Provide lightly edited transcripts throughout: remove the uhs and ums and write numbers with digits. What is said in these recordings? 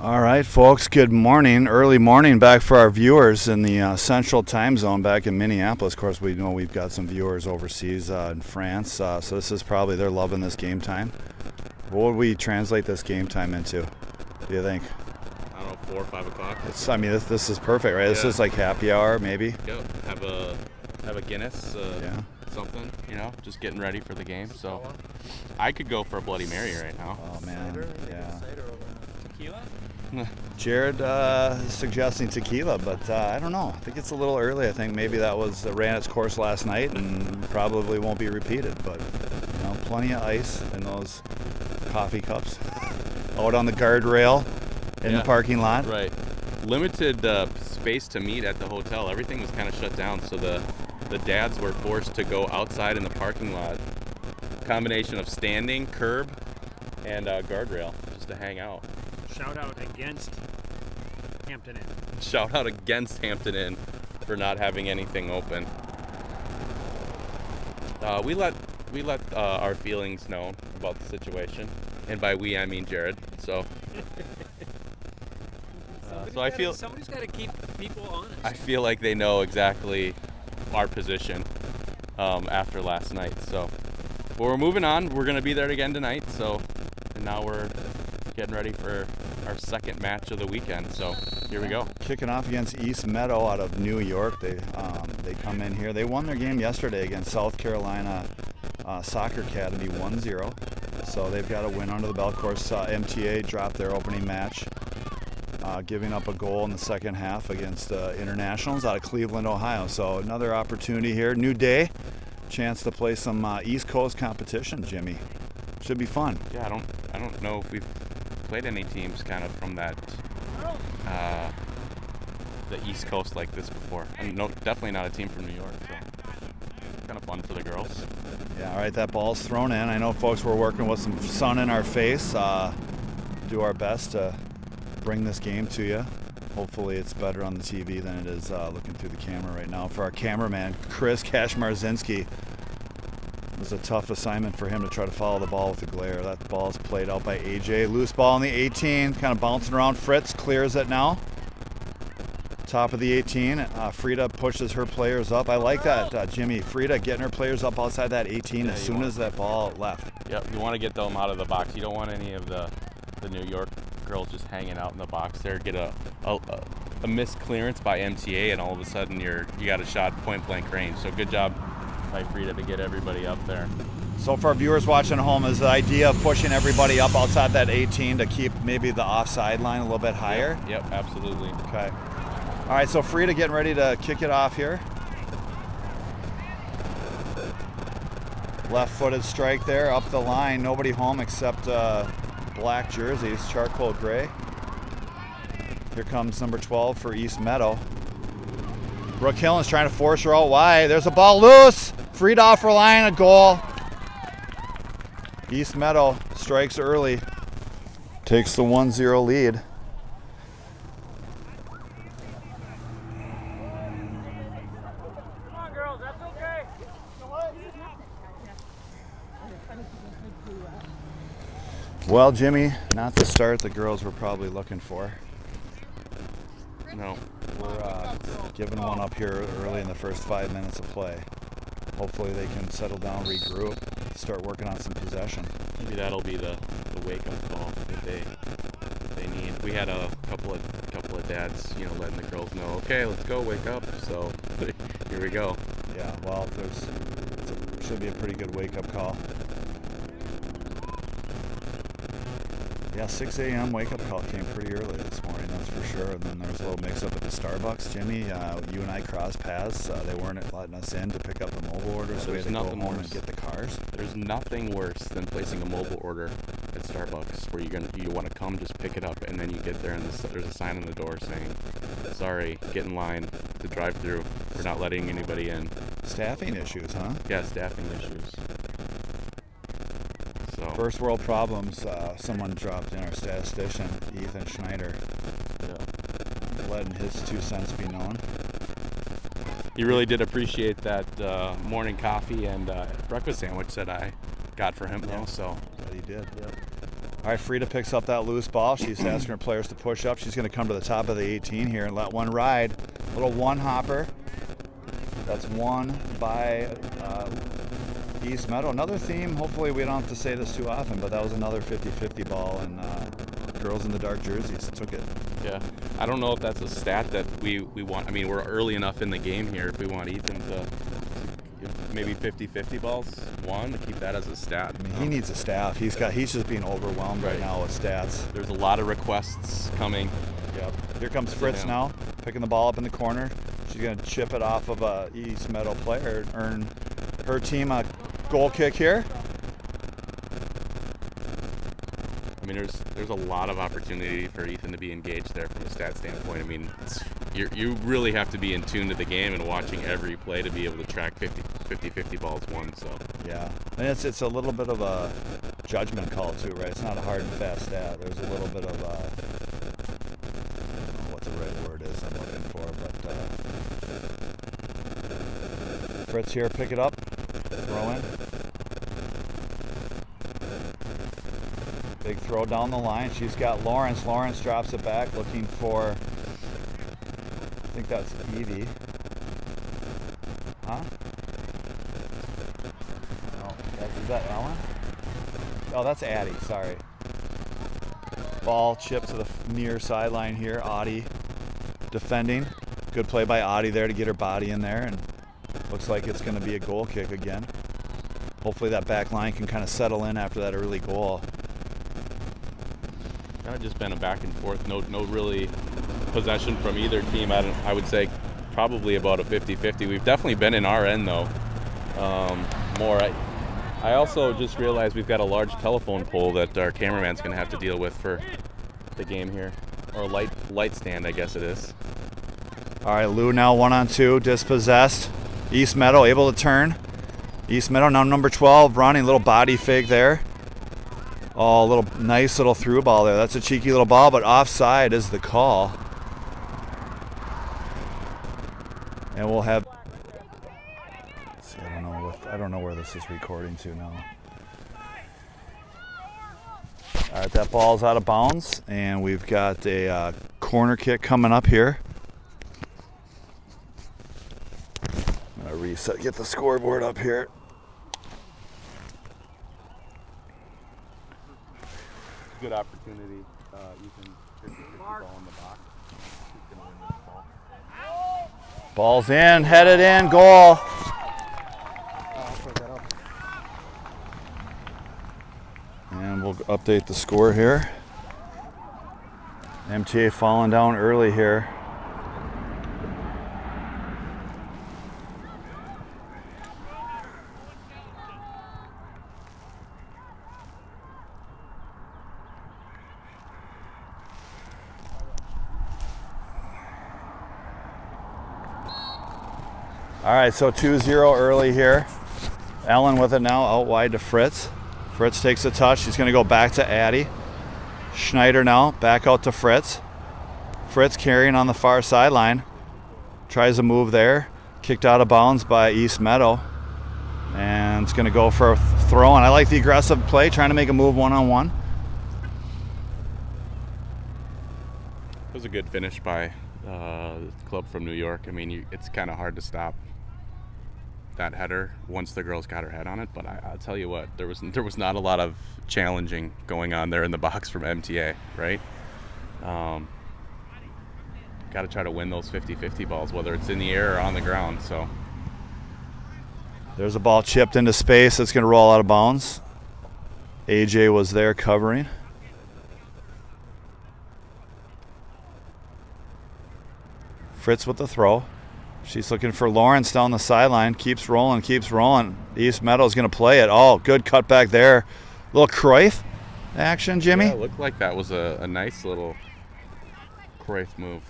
All right, folks, good morning. Early morning back for our viewers in the central time zone back in Minneapolis. Of course, we know we've got some viewers overseas in France, so this is probably, they're loving this game time. What would we translate this game time into, do you think? I don't know, 4 or 5 o'clock. I mean, this is perfect, right? Yeah. This is like happy hour, maybe? Yep, have a Guinness, something, just getting ready for the game. So I could go for a Bloody Mary right now. Oh, man, yeah. Tequila? Jared is suggesting tequila, but I don't know. I think it's a little early. I think maybe that ran its course last night and probably won't be repeated. But plenty of ice in those coffee cups out on the guardrail in the parking lot. Right. Limited space to meet at the hotel. Everything was kind of shut down, so the dads were forced to go outside in the parking lot. Combination of standing, curb, and guardrail just to hang out. Shout out against Hampton Inn. Shout out against Hampton Inn for not having anything open. We let our feelings know about the situation, and by we I mean Jared. So, I feel somebody's got to keep people honest. I feel like they know exactly our position after last night. So, but we're moving on. We're gonna be there again tonight. So, and now we're getting ready for our second match of the weekend. So here we go. Kicking off against East Meadow out of New York. They come in here. They won their game yesterday against South Carolina Soccer Academy 1-0. So they've got a win under the belt. Of course, MTA dropped their opening match, giving up a goal in the second half against Internationals out of Cleveland, Ohio. So another opportunity here. New day. Chance to play some East Coast competition, Jimmy. Should be fun. Yeah, I don't know if we've played any teams kind of from that the East Coast like this before. And no, definitely not a team from New York. So kind of fun for the girls. Yeah, all right, that ball's thrown in. I know, folks, we're working with some sun in our face. Do our best to bring this game to you. Hopefully it's better on the TV than it is looking through the camera right now. For our cameraman, Chris Kashmarzinski, it was a tough assignment for him to try to follow the ball with the glare. That ball's played out by AJ. Loose ball on the 18, kind of bouncing around. Fritz clears it now. Top of the 18. Frida pushes her players up. I like that, Jimmy. Frida getting her players up outside that 18 as soon as that ball left. Yep, you want to get them out of the box. You don't want any of the New York girls just hanging out in the box there. Get a missed clearance by MTA, and all of a sudden you got a shot point blank range. So good job by Frida to get everybody up there. So for our viewers watching at home, is the idea of pushing everybody up outside that 18 to keep maybe the offside line a little bit higher? Yep, absolutely. Okay. All right, so Frida getting ready to kick it off here. Left-footed strike there, up the line. Nobody home except black jerseys, charcoal gray. Here comes number 12 for East Meadow. Brooke Hillen's trying to force her out wide. There's a ball loose. Frida off her line, a goal. East Meadow strikes early. Takes the 1-0 lead. Come on, girls, that's okay. Well, Jimmy, not the start the girls were probably looking for. No. We're giving one up here early in the first 5 minutes of play. Hopefully they can settle down, regroup, start working on some possession. Maybe that'll be the wake-up call that they need. We had a couple of dads, letting the girls know, okay, let's go, wake up. So here we go. Yeah, well, should be a pretty good wake-up call. Yeah, 6 a.m. wake-up call came pretty early this morning, that's for sure. And then there was a little mix-up at the Starbucks. Jimmy, you and I crossed paths. They weren't letting us in to pick up the mobile orders, so we had to go home and get the cars. There's nothing worse than placing a mobile order at Starbucks where you want to come, just pick it up, and then you get there and there's a sign on the door saying, sorry, get in line to drive through. We're not letting anybody in. Staffing issues, huh? Yeah, staffing issues. So. First world problems. Someone dropped in, our statistician, Ethan Schneider, letting his 2 cents be known. He really did appreciate that morning coffee and breakfast sandwich that I got for him, though. So that he did. Yep. All right, Frida picks up that loose ball. She's asking her players to push up. She's going to come to the top of the 18 here and let one ride. Little one hopper. That's one by East Meadow. Another theme, hopefully we don't have to say this too often, but that was another 50-50 ball, and girls in the dark jerseys took it. Yeah, I don't know if that's a stat that we want. I mean, we're early enough in the game here if we want Ethan to maybe 50-50 balls, one, to keep that as a stat. I mean, he needs a staff. He's just being overwhelmed right now with stats. There's a lot of requests coming. Yep. Here comes Fritz now, picking the ball up in the corner. She's going to chip it off of a East Meadow player and earn her team a goal kick here. I mean, there's a lot of opportunity for Ethan to be engaged there from a stat standpoint. I mean, you really have to be in tune to the game and watching every play to be able to track 50-50 balls won. So yeah, and it's a little bit of a judgment call too, right? It's not a hard and fast stat. There's a little bit of I don't know what the right word is I'm looking for, but Fritz here, pick it up, throw in. Big throw down the line. She's got Lawrence. Lawrence drops it back, looking for, I think that's Evie. Huh? Oh, is that Ellen? Oh, that's Addie, sorry. Ball chipped to the near sideline here. Audie defending. Good play by Audie there to get her body in there, and looks like it's going to be a goal kick again. Hopefully that back line can kind of settle in after that early goal. Kind of just been a back and forth, no really possession from either team. I would say probably about a 50-50. We've definitely been in our end though, more. I also just realized we've got a large telephone pole that our cameraman's going to have to deal with for the game here, or light stand, I guess it is. All right, Lou now 1-on-2, dispossessed. East Meadow able to turn. East Meadow now number 12 running, little body fake there. Oh, a little nice little through ball there. That's a cheeky little ball, but offside is the call. And we'll have. Let's see, I don't know where this is recording to now. All right, that ball's out of bounds, and we've got a corner kick coming up here. I'm gonna reset, get the scoreboard up here. Good opportunity. Ethan 50-50 ball in the box. He's gonna win this ball. Ball's in, headed in, goal. And we'll update the score here. MTA falling down early here. All right, so 2-0 early here. Ellen with it now, out wide to Fritz. Fritz takes a touch. He's going to go back to Addie. Schneider now, back out to Fritz. Fritz carrying on the far sideline. Tries a move there. Kicked out of bounds by East Meadow. And it's going to go for a throw. And I like the aggressive play, trying to make a move one-on-one. It was a good finish by the club from New York. I mean, it's kind of hard to stop that header once the girls got her head on it, but I'll tell you what, there was not a lot of challenging going on there in the box from MTA, right? Got to try to win those 50-50 balls, whether it's in the air or on the ground. So there's a ball chipped into space that's going to roll out of bounds. AJ was there covering. Fritz with the throw. She's looking for Lawrence down the sideline. Keeps rolling, keeps rolling. East Meadow's going to play it. Oh, good cut back there. Little Cruyff action, Jimmy. Yeah, it looked like that was a nice little Cruyff move.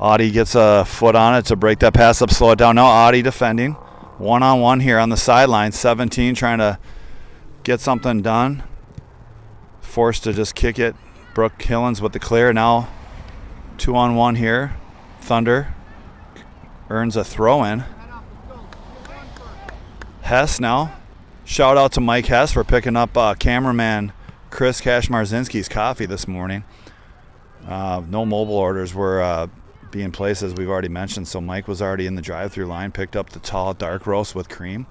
Audie gets a foot on it to break that pass up, slow it down. Now Audie defending. One-on-one here on the sideline. 17 trying to get something done. Forced to just kick it. Brooke Killens with the clear. Now 2-on-1 here. Thunder earns a throw-in. Hess now. Shout out to Mike Hess for picking up cameraman Chris Kashmarzinski's coffee this morning. No mobile orders were being placed, as we've already mentioned, so Mike was already in the drive-through line, picked up the tall dark roast with cream.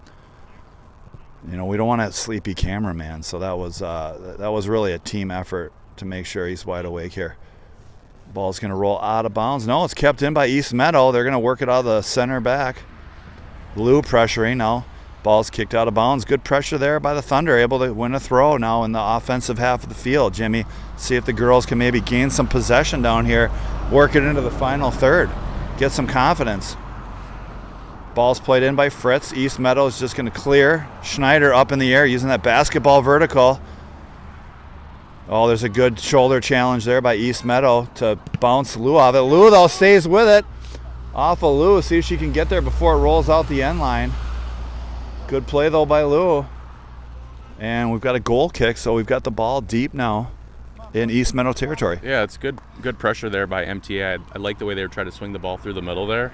You know, we don't want a sleepy cameraman, so that was really a team effort to make sure he's wide awake here. Ball's going to roll out of bounds. No, it's kept in by East Meadow. They're going to work it out of the center back. Lou pressuring now. Ball's kicked out of bounds. Good pressure there by the Thunder, able to win a throw now in the offensive half of the field. Jimmy, see if the girls can maybe gain some possession down here, work it into the final third, get some confidence. Ball's played in by Fritz. East Meadow is just going to clear. Schneider up in the air using that basketball vertical. Oh, there's a good shoulder challenge there by East Meadow to bounce Lou off it. Lou, though, stays with it. Off of Lou. See if she can get there before it rolls out the end line. Good play, though, by Lou. And we've got a goal kick, so we've got the ball deep now in East Meadow territory. Yeah, it's good pressure there by MTA. I like the way they were trying to swing the ball through the middle there.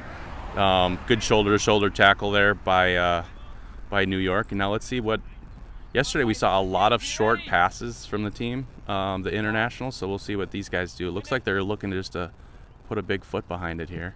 Good shoulder-to-shoulder tackle there by New York. And now let's see what... Yesterday we saw a lot of short passes from the team, the international, so we'll see what these guys do. It looks like they're looking just to put a big foot behind it here.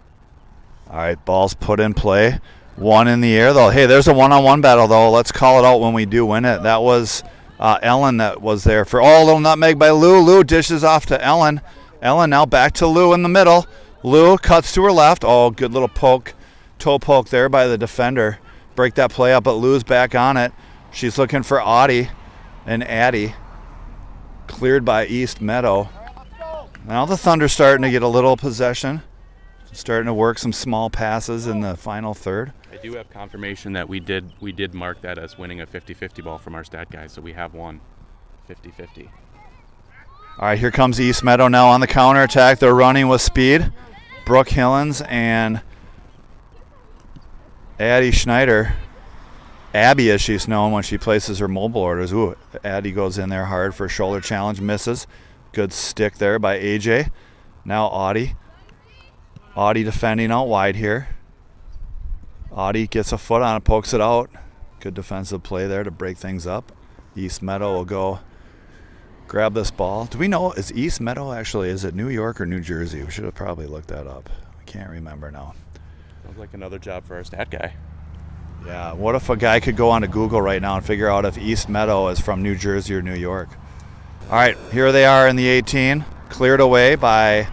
All right, ball's put in play. One in the air, though. Hey, there's a one-on-one battle, though. Let's call it out when we do win it. That was Ellen that was there for... Oh, a little nutmeg by Lou. Lou dishes off to Ellen. Ellen now back to Lou in the middle. Lou cuts to her left. Oh, good little poke, toe poke there by the defender. Break that play up, but Lou's back on it. She's looking for Audie and Addie. Cleared by East Meadow. Now the Thunder's starting to get a little possession. Starting to work some small passes in the final third. I do have confirmation that we did mark that as winning a 50-50 ball from our stat guys, so we have won 50-50. All right, here comes East Meadow now on the counterattack. They're running with speed. Brooke Hillens and Addie Schneider. Abby, as she's known when she places her mobile orders. Ooh, Addie goes in there hard for a shoulder challenge, misses. Good stick there by AJ. Now Audie. Audie defending out wide here. Audie gets a foot on it, pokes it out. Good defensive play there to break things up. East Meadow will go grab this ball. Do we know, is East Meadow actually, is it New York or New Jersey? We should have probably looked that up. I can't remember now. Sounds like another job for our stat guy. Yeah, what if a guy could go onto Google right now and figure out if East Meadow is from New Jersey or New York? All right, here they are in the 18. Cleared away by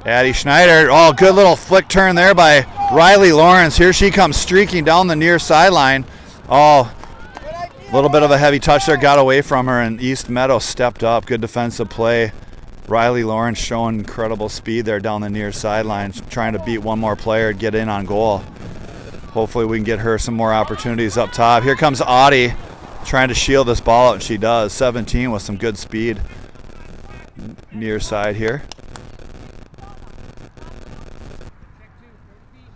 Addie Schneider. Oh, good little flick turn there by Riley Lawrence. Here she comes streaking down the near sideline. Oh, a little bit of a heavy touch there, got away from her, and East Meadow stepped up. Good defensive play. Riley Lawrence showing incredible speed there down the near sideline, trying to beat one more player, get in on goal. Hopefully we can get her some more opportunities up top. Here comes Audie trying to shield this ball out, and she does. 17 with some good speed near side here.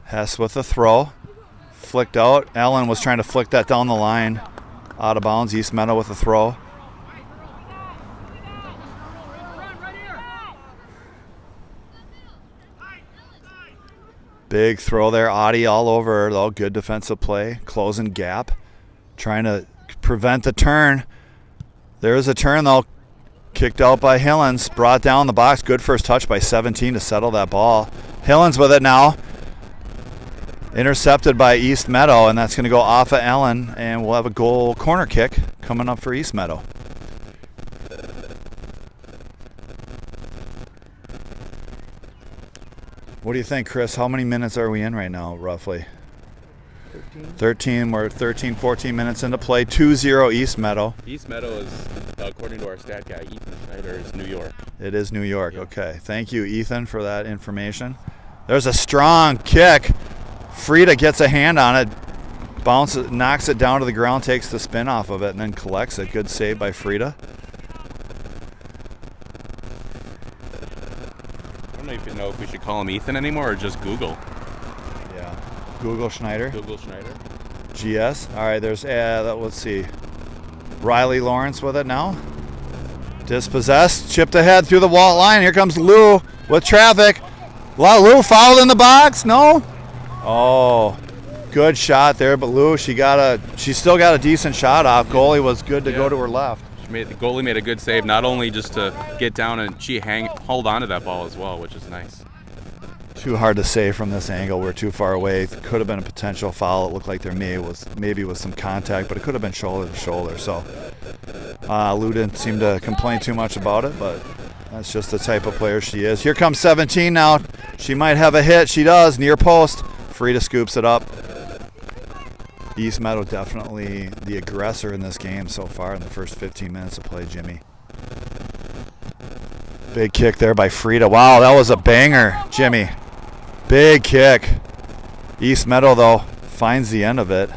Hess with a throw. Flicked out. Ellen was trying to flick that down the line. Out of bounds. East Meadow with a throw. Big throw there. Audie all over her, though. Good defensive play. Closing gap. Trying to prevent the turn. There's a turn, though. Kicked out by Hillens. Brought down the box. Good first touch by 17 to settle that ball. Hillens with it now. Intercepted by East Meadow, and that's going to go off of Ellen, and we'll have a goal corner kick coming up for East Meadow. What do you think, Chris? How many minutes are we in right now, roughly? 13. We're 13, 14 minutes into play. 2-0 East Meadow. East Meadow is, according to our stat guy, Ethan Schneider, is New York. It is New York. Yep. Okay. Thank you, Ethan, for that information. There's a strong kick. Frida gets a hand on it, bounces, knocks it down to the ground, takes the spin off of it, and then collects it. Good save by Frida. I don't even know if we should call him Ethan anymore or just Google. Yeah. Google Schneider. Google Schneider. GS. All right, there's, let's see. Riley Lawrence with it now. Dispossessed, chipped ahead through the wall line. Here comes Lou with traffic. Lou fouled in the box. No? Oh, good shot there, but Lou, she still got a decent shot off. Goalie was good to go to her left. The goalie made a good save, not only just to get down, and she hold on to that ball as well, which is nice. Too hard to say from this angle. We're too far away. Could have been a potential foul. It looked like there maybe was some contact, but it could have been shoulder to shoulder. So Lou didn't seem to complain too much about it, but that's just the type of player she is. Here comes 17 now. She might have a hit. She does. Near post. Frida scoops it up. East Meadow definitely the aggressor in this game so far in the first 15 minutes of play, Jimmy. Big kick there by Frida. Wow, that was a banger, Jimmy. Big kick. East Meadow, though, finds the end of it.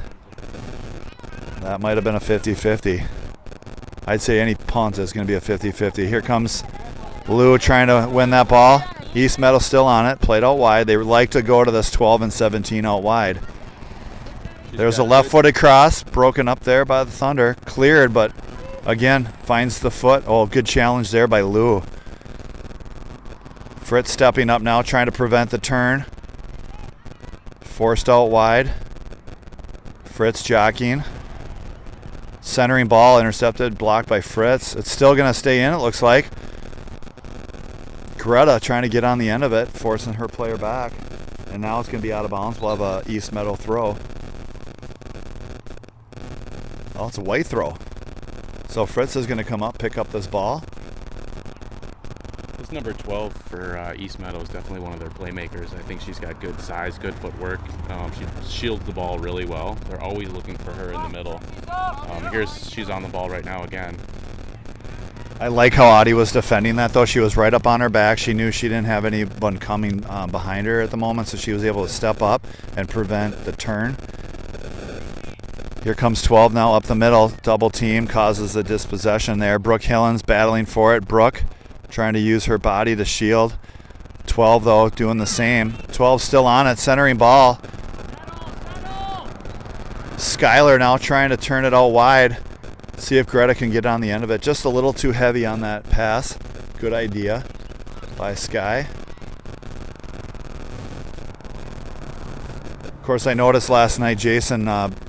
That might have been a 50-50. I'd say any punt is going to be a 50-50. Here comes Lou trying to win that ball. East Meadow still on it. Played out wide. They like to go to this 12 and 17 out wide. There's a left-footed cross broken up there by the Thunder. Cleared, but again, finds the foot. Oh, good challenge there by Lou. Fritz stepping up now, trying to prevent the turn. Forced out wide. Fritz jockeying. Centering ball, intercepted, blocked by Fritz. It's still going to stay in, it looks like. Greta trying to get on the end of it, forcing her player back. And now it's going to be out of bounds. We'll have a East Meadow throw. Oh, it's a white throw. So Fritz is going to come up, pick up this ball. This number 12 for East Meadow is definitely one of their playmakers. I think she's got good size, good footwork. She shields the ball really well. They're always looking for her in the middle. She's on the ball right now again. I like how Audie was defending that, though. She was right up on her back. She knew she didn't have anyone coming behind her at the moment, so she was able to step up and prevent the turn. Here comes 12 now up the middle. Double team causes a dispossession there. Brooke Hillens battling for it. Brooke trying to use her body to shield. 12, though, doing the same. 12 still on it, centering ball. Skylar now trying to turn it out wide. See if Greta can get on the end of it. Just a little too heavy on that pass. Good idea by Sky. Of course, I noticed last night Jason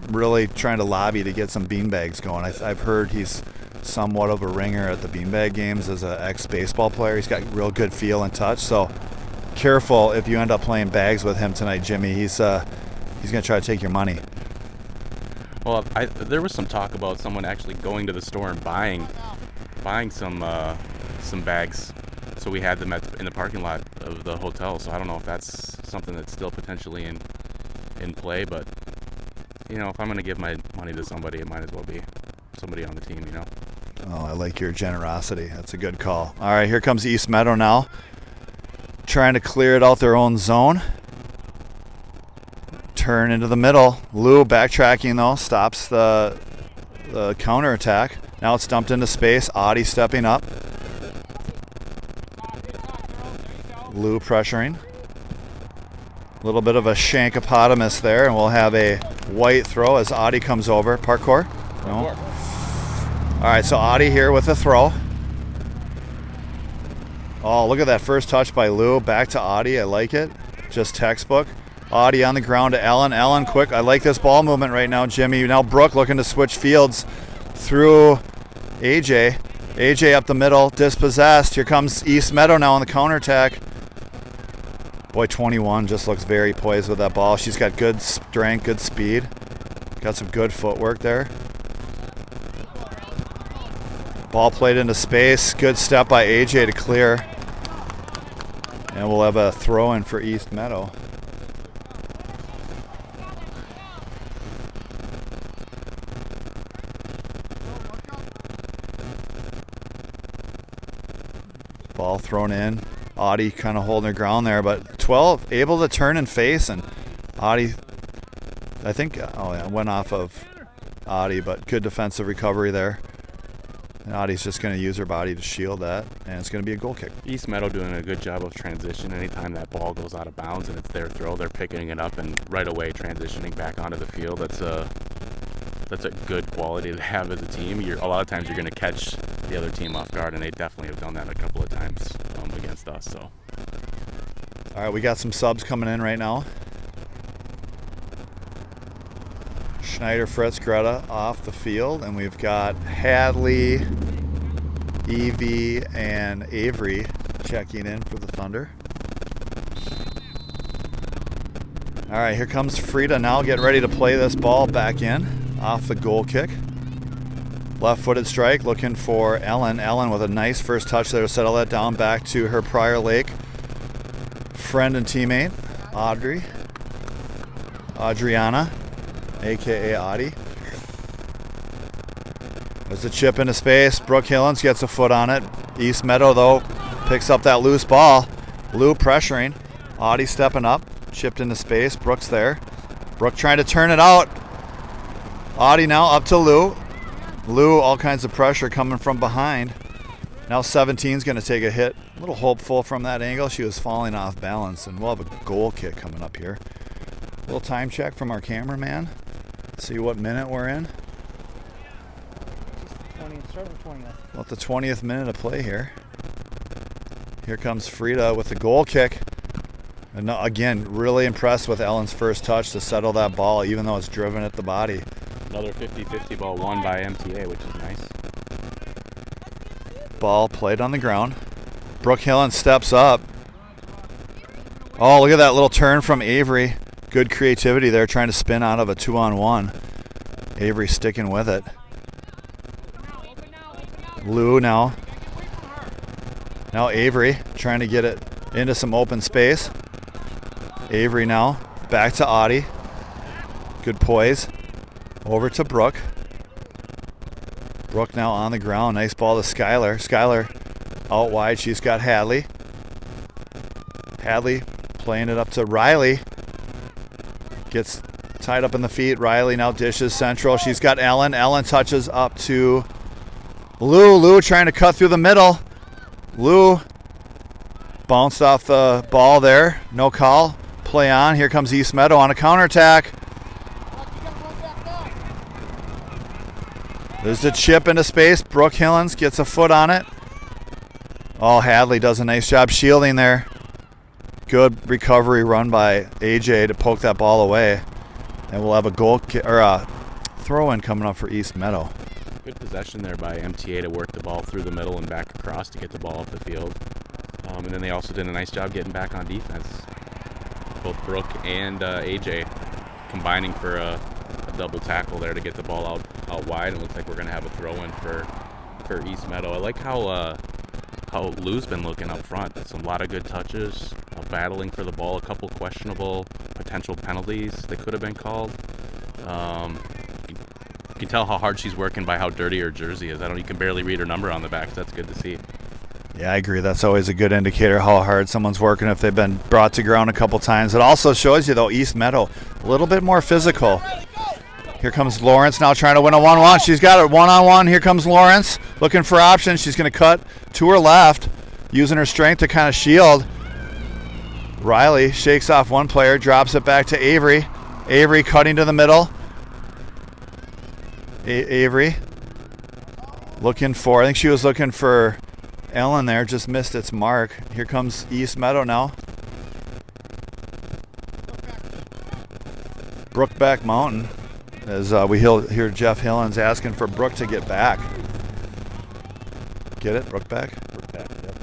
really trying to lobby to get some beanbags going. I've heard he's somewhat of a ringer at the beanbag games as an ex-baseball player. He's got real good feel and touch, so careful if you end up playing bags with him tonight, Jimmy. He's going to try to take your money. Well, there was some talk about someone actually going to the store and buying some bags, so we had them in the parking lot of the hotel. So I don't know if that's something that's still potentially in play, but if I'm going to give my money to somebody, it might as well be somebody on the team. Oh, I like your generosity. That's a good call. All right, here comes East Meadow now, trying to clear it out their own zone. Turn into the middle. Lou backtracking, though, stops the counterattack. Now it's dumped into space. Audie stepping up. Lou pressuring. A little bit of a shankopotamus there, and we'll have a white throw as Audie comes over. Parkour? No. All right, so Audie here with a throw. Oh, look at that first touch by Lou. Back to Audie. I like it. Just textbook. Audie on the ground to Ellen. Ellen, quick. I like this ball movement right now, Jimmy. Now Brooke looking to switch fields through AJ. AJ up the middle, dispossessed. Here comes East Meadow now on the counterattack. Boy, 21 just looks very poised with that ball. She's got good strength, good speed. Got some good footwork there. Ball played into space. Good step by AJ to clear. And we'll have a throw in for East Meadow. Ball thrown in. Audie kind of holding her ground there, but 12 able to turn and face, and Audie, I think, went off of Audie, but good defensive recovery there. And Audie's just going to use her body to shield that, and it's going to be a goal kick. East Meadow doing a good job of transition. Anytime that ball goes out of bounds and it's their throw, they're picking it up and right away transitioning back onto the field. That's a good quality to have as a team. A lot of times you're going to catch the other team off guard, and they definitely have done that a couple of times against us. So, all right, we got some subs coming in right now. Schneider, Fritz, Greta off the field, and we've got Hadley, Evie and Avery checking in for the Thunder. All right, here comes Frida now, getting ready to play this ball back in off the goal kick. Left-footed strike, looking for Ellen. Ellen with a nice first touch there to settle that down back to her Prior Lake friend and teammate, Adriana, aka Audie. There's a chip into space. Brooke Hillens gets a foot on it. East Meadow, though, picks up that loose ball. Lou pressuring. Audie stepping up. Chipped into space. Brooke's there. Brooke trying to turn it out. Audie now up to Lou. Lou, all kinds of pressure coming from behind. Now 17's going to take a hit. A little hopeful from that angle. She was falling off balance, and we'll have a goal kick coming up here. A little time check from our cameraman. See what minute we're in. About the 20th minute of play here. Here comes Frida with the goal kick. And again, really impressed with Ellen's first touch to settle that ball, even though it's driven at the body. Another 50-50 ball won by MTA, which is nice. Ball played on the ground. Brooke Hillen steps up. Oh, look at that little turn from Avery. Good creativity there, trying to spin out of a 2-on-1. Avery sticking with it. Lou now. Now Avery trying to get it into some open space. Avery now back to Audie. Good poise. Over to Brooke. Brooke now on the ground. Nice ball to Skylar. Skylar out wide. She's got Hadley. Hadley playing it up to Riley. Gets tied up in the feet. Riley now dishes central. She's got Ellen. Ellen touches up to Lou. Lou trying to cut through the middle. Lou bounced off the ball there. No call. Play on. Here comes East Meadow on a counterattack. There's the chip into space. Brooke Hillens gets a foot on it. Oh, Hadley does a nice job shielding there. Good recovery run by AJ to poke that ball away. And we'll have a goal or a throw-in coming up for East Meadow. Good possession there by MTA to work the ball through the middle and back across to get the ball up the field. And then they also did a nice job getting back on defense. Both Brooke and AJ combining for a double tackle there to get the ball out wide. It looks like we're going to have a throw-in for East Meadow. I like how Lou's been looking up front. That's a lot of good touches, battling for the ball, a couple questionable potential penalties that could have been called. You can tell how hard she's working by how dirty her jersey is. You can barely read her number on the back, so that's good to see. Yeah, I agree. That's always a good indicator how hard someone's working if they've been brought to ground a couple times. It also shows you, though, East Meadow, a little bit more physical. Here comes Lawrence now trying to win a 1-1. She's got it one-on-one. Here comes Lawrence looking for options. She's going to cut to her left, using her strength to kind of shield. Riley shakes off one player, drops it back to Avery. Avery cutting to the middle. Avery looking for, I think she was looking for Ellen there, just missed its mark. Here comes East Meadow now. Brookback Mountain, as we hear Jeff Hillens asking for Brooke to get back. Get it? Brookback? Brookback, yep.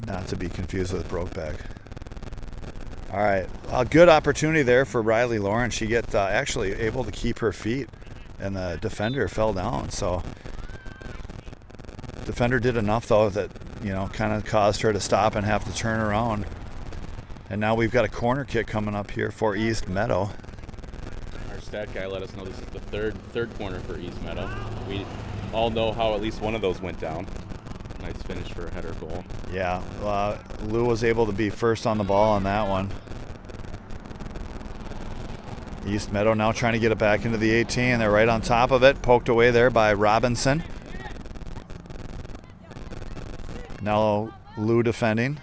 Not to be confused with Brokeback. All right, a good opportunity there for Riley Lawrence. She get actually able to keep her feet, and the defender fell down. So defender did enough, though, that, kind of caused her to stop and have to turn around. And now we've got a corner kick coming up here for East Meadow. Our stat guy let us know this is the third corner for East Meadow. We all know how at least one of those went down. Nice finish for a header goal. Yeah, Lou was able to be first on the ball on that one. East Meadow now trying to get it back into the 18. They're right on top of it. Poked away there by Robinson. Now Lou defending.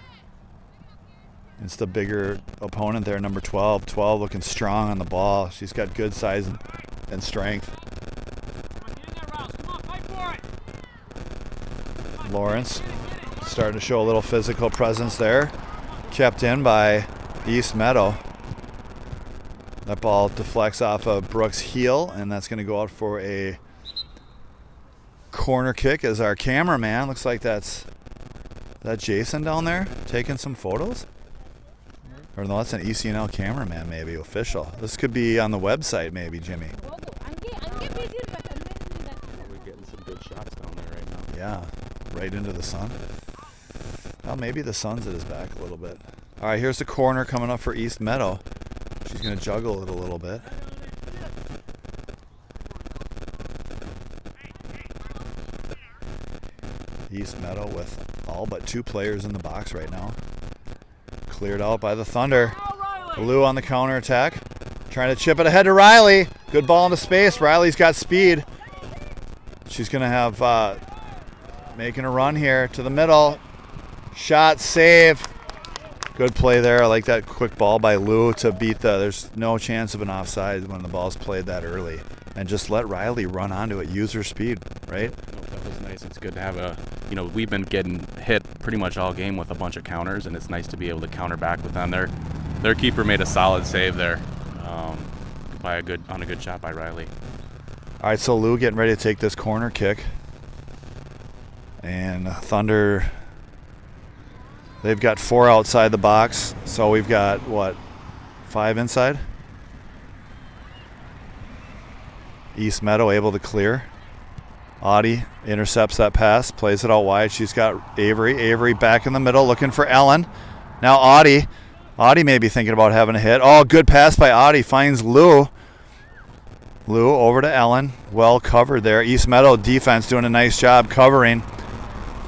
It's the bigger opponent there, number 12. 12 looking strong on the ball. She's got good size and strength. Lawrence starting to show a little physical presence there. Kept in by East Meadow. That ball deflects off of Brooks' heel, and that's going to go out for a corner kick as our cameraman. Looks like that's that Jason down there taking some photos? Or no, that's an ECNL cameraman, maybe, official. This could be on the website, maybe, Jimmy. Probably getting some good shots down there right now. Yeah, right into the sun. Well, maybe the sun's at his back a little bit. All right, here's the corner coming up for East Meadow. She's going to juggle it a little bit. East Meadow with all but 2 players in the box right now. Cleared out by the Thunder. Lou on the counter attack. Trying to chip it ahead to Riley. Good ball into space. Riley's got speed. She's going to have making a run here to the middle. Shot, save. Good play there. I like that quick ball by Lou to beat there's no chance of an offside when the ball's played that early. And just let Riley run onto it. Use her speed, right? No, that was nice. It's good to have we've been getting hit pretty much all game with a bunch of counters, and it's nice to be able to counter back with them. Their keeper made a solid save there on a good shot by Riley. All right, so Lou getting ready to take this corner kick. And Thunder, they've got 4 outside the box, so we've got, 5 inside? East Meadow able to clear. Audie intercepts that pass, plays it out wide. She's got Avery. Avery back in the middle looking for Ellen. Now Audie. Audie may be thinking about having a hit. Oh, good pass by Audie. Finds Lou. Lou over to Ellen. Well covered there. East Meadow defense doing a nice job covering.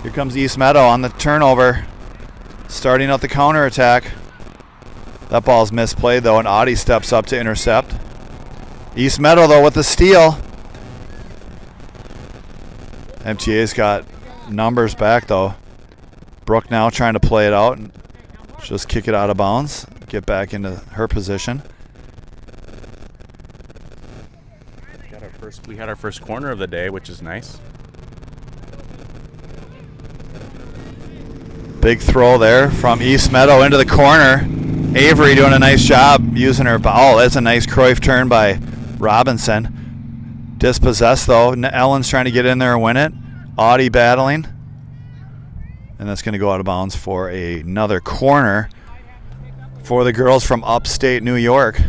Here comes East Meadow on the turnover. Starting out the counter attack. That ball's misplayed though, and Audie steps up to intercept. East Meadow though with the steal. MTA's got numbers back though. Brooke now trying to play it out and just kick it out of bounds. Get back into her position. We had our first corner of the day, which is nice. Big throw there from East Meadow into the corner. Avery doing a nice job using her ball. That's a nice Cruyff turn by Robinson. Dispossessed though. Ellen's trying to get in there and win it. Audie battling. And that's going to go out of bounds for another corner for the girls from upstate New York.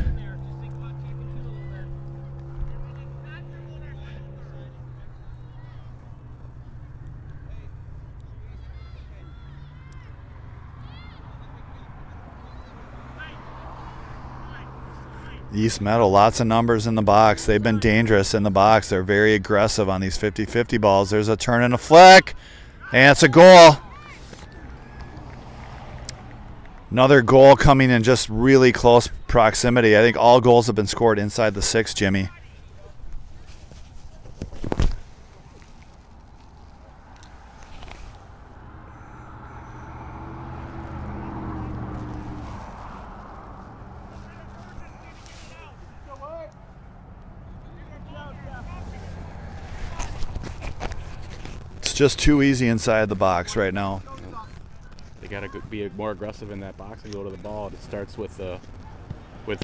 East Meadow, lots of numbers in the box. They've been dangerous in the box. They're very aggressive on these 50-50 balls. There's a turn and a flick, and it's a goal. Another goal coming in just really close proximity. I think all goals have been scored inside the 6, Jimmy. Just too easy inside the box right now. They got to be more aggressive in that box and go to the ball. It starts with the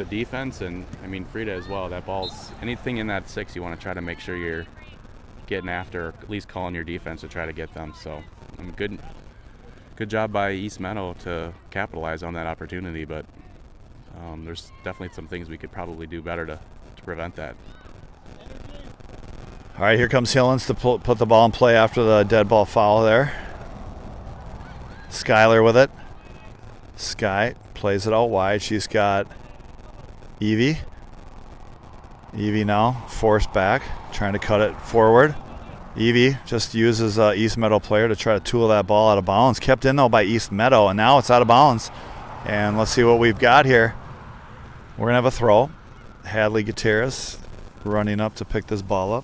defense, and I mean Frida as well. That ball's anything in that 6, you want to try to make sure you're getting after, or at least calling your defense to try to get them. So good job by East Meadow to capitalize on that opportunity, but there's definitely some things we could probably do better to prevent that. All right, here comes Hillens to put the ball in play after the dead ball foul there. Skylar with it. Sky plays it out wide. She's got Evie. Evie now forced back, trying to cut it forward. Evie just uses East Meadow player to try to tool that ball out of bounds. Kept in though by East Meadow, and now it's out of bounds. And let's see what we've got here. We're gonna have a throw. Hadley Gutierrez running up to pick this ball up.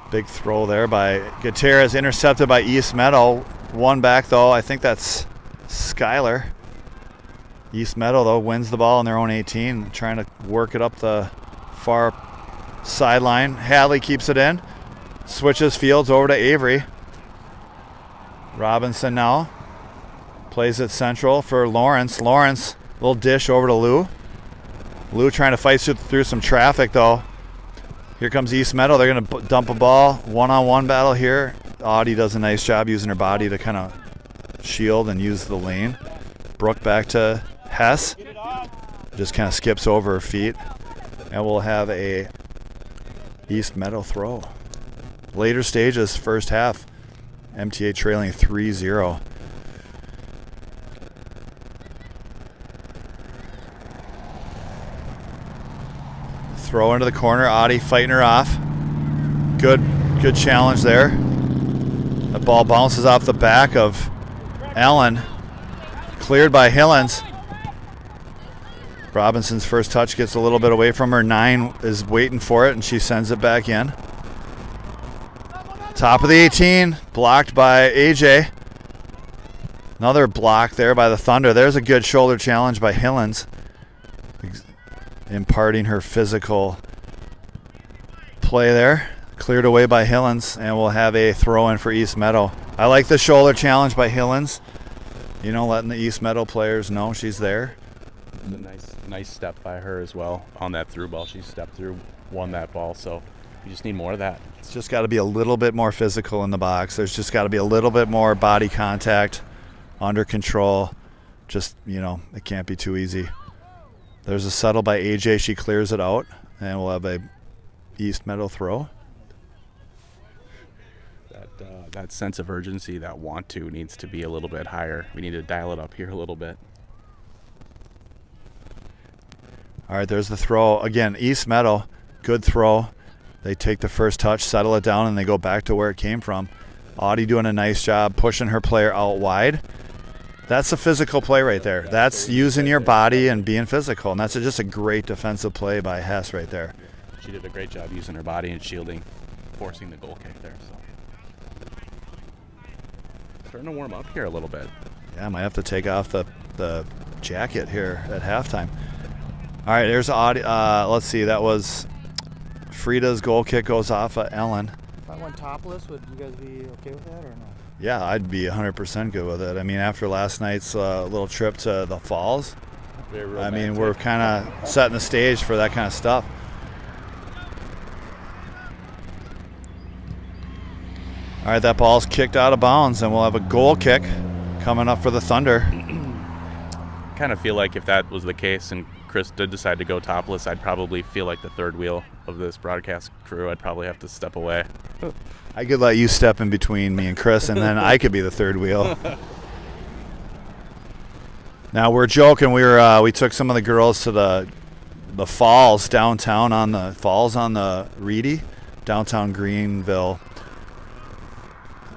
Big throw there by Gutierrez, intercepted by East Meadow. One back though, I think that's Skylar. East Meadow though wins the ball in their own 18, trying to work it up the far sideline. Hadley keeps it in, switches fields over to Avery. Robinson now plays it central for Lawrence. Lawrence, little dish over to Lou. Lou trying to fight through some traffic, though. Here comes East Meadow. They're going to dump a ball. One-on-one battle here. Audie does a nice job using her body to kind of shield and use the lane. Brooke back to Hess. Just kind of skips over her feet. And we'll have a East Meadow throw. Later stages, first half. MTA trailing 3-0. Throw into the corner. Audie fighting her off. Good challenge there. The ball bounces off the back of Ellen. Cleared by Hillens. Robinson's first touch gets a little bit away from her. 9 is waiting for it, and she sends it back in. Top of the 18, blocked by AJ. Another block there by the Thunder. There's a good shoulder challenge by Hillens, imparting her physical play there. Cleared away by Hillens, and we'll have a throw-in for East Meadow. I like the shoulder challenge by Hillens. You know, letting the East Meadow players know she's there. A nice step by her as well on that through ball. She stepped through, won that ball, so you just need more of that. It's just got to be a little bit more physical in the box. There's just got to be a little bit more body contact, under control. Just, you know, it can't be too easy. There's a settle by AJ. She clears it out, and we'll have a East Meadow throw. That sense of urgency, that want to, needs to be a little bit higher. We need to dial it up here a little bit. All right, there's the throw. Again, East Meadow, good throw. They take the first touch, settle it down, and they go back to where it came from. Audie doing a nice job pushing her player out wide. That's a physical play right there. That's using your body and being physical, and that's just a great defensive play by Hess right there. She did a great job using her body and shielding, forcing the goal kick there. So starting to warm up here a little bit. Yeah, I might have to take off the jacket here at halftime. All right, there's Audie. Let's see, that was Frida's goal kick goes off at Ellen. If I went topless, would you guys be okay with that or no? Yeah, I'd be 100% good with it. I mean, after last night's little trip to the falls, I mean, we're kind of setting the stage for that kind of stuff. All right, that ball's kicked out of bounds, and we'll have a goal kick coming up for the Thunder. Kind of feel like if that was the case and Chris did decide to go topless, I'd probably feel like the third wheel of this broadcast crew. I'd probably have to step away. I could let you step in between me and Chris, and then I could be the third wheel. Now, we're joking. We took some of the girls to the falls downtown on the Reedy, downtown Greenville.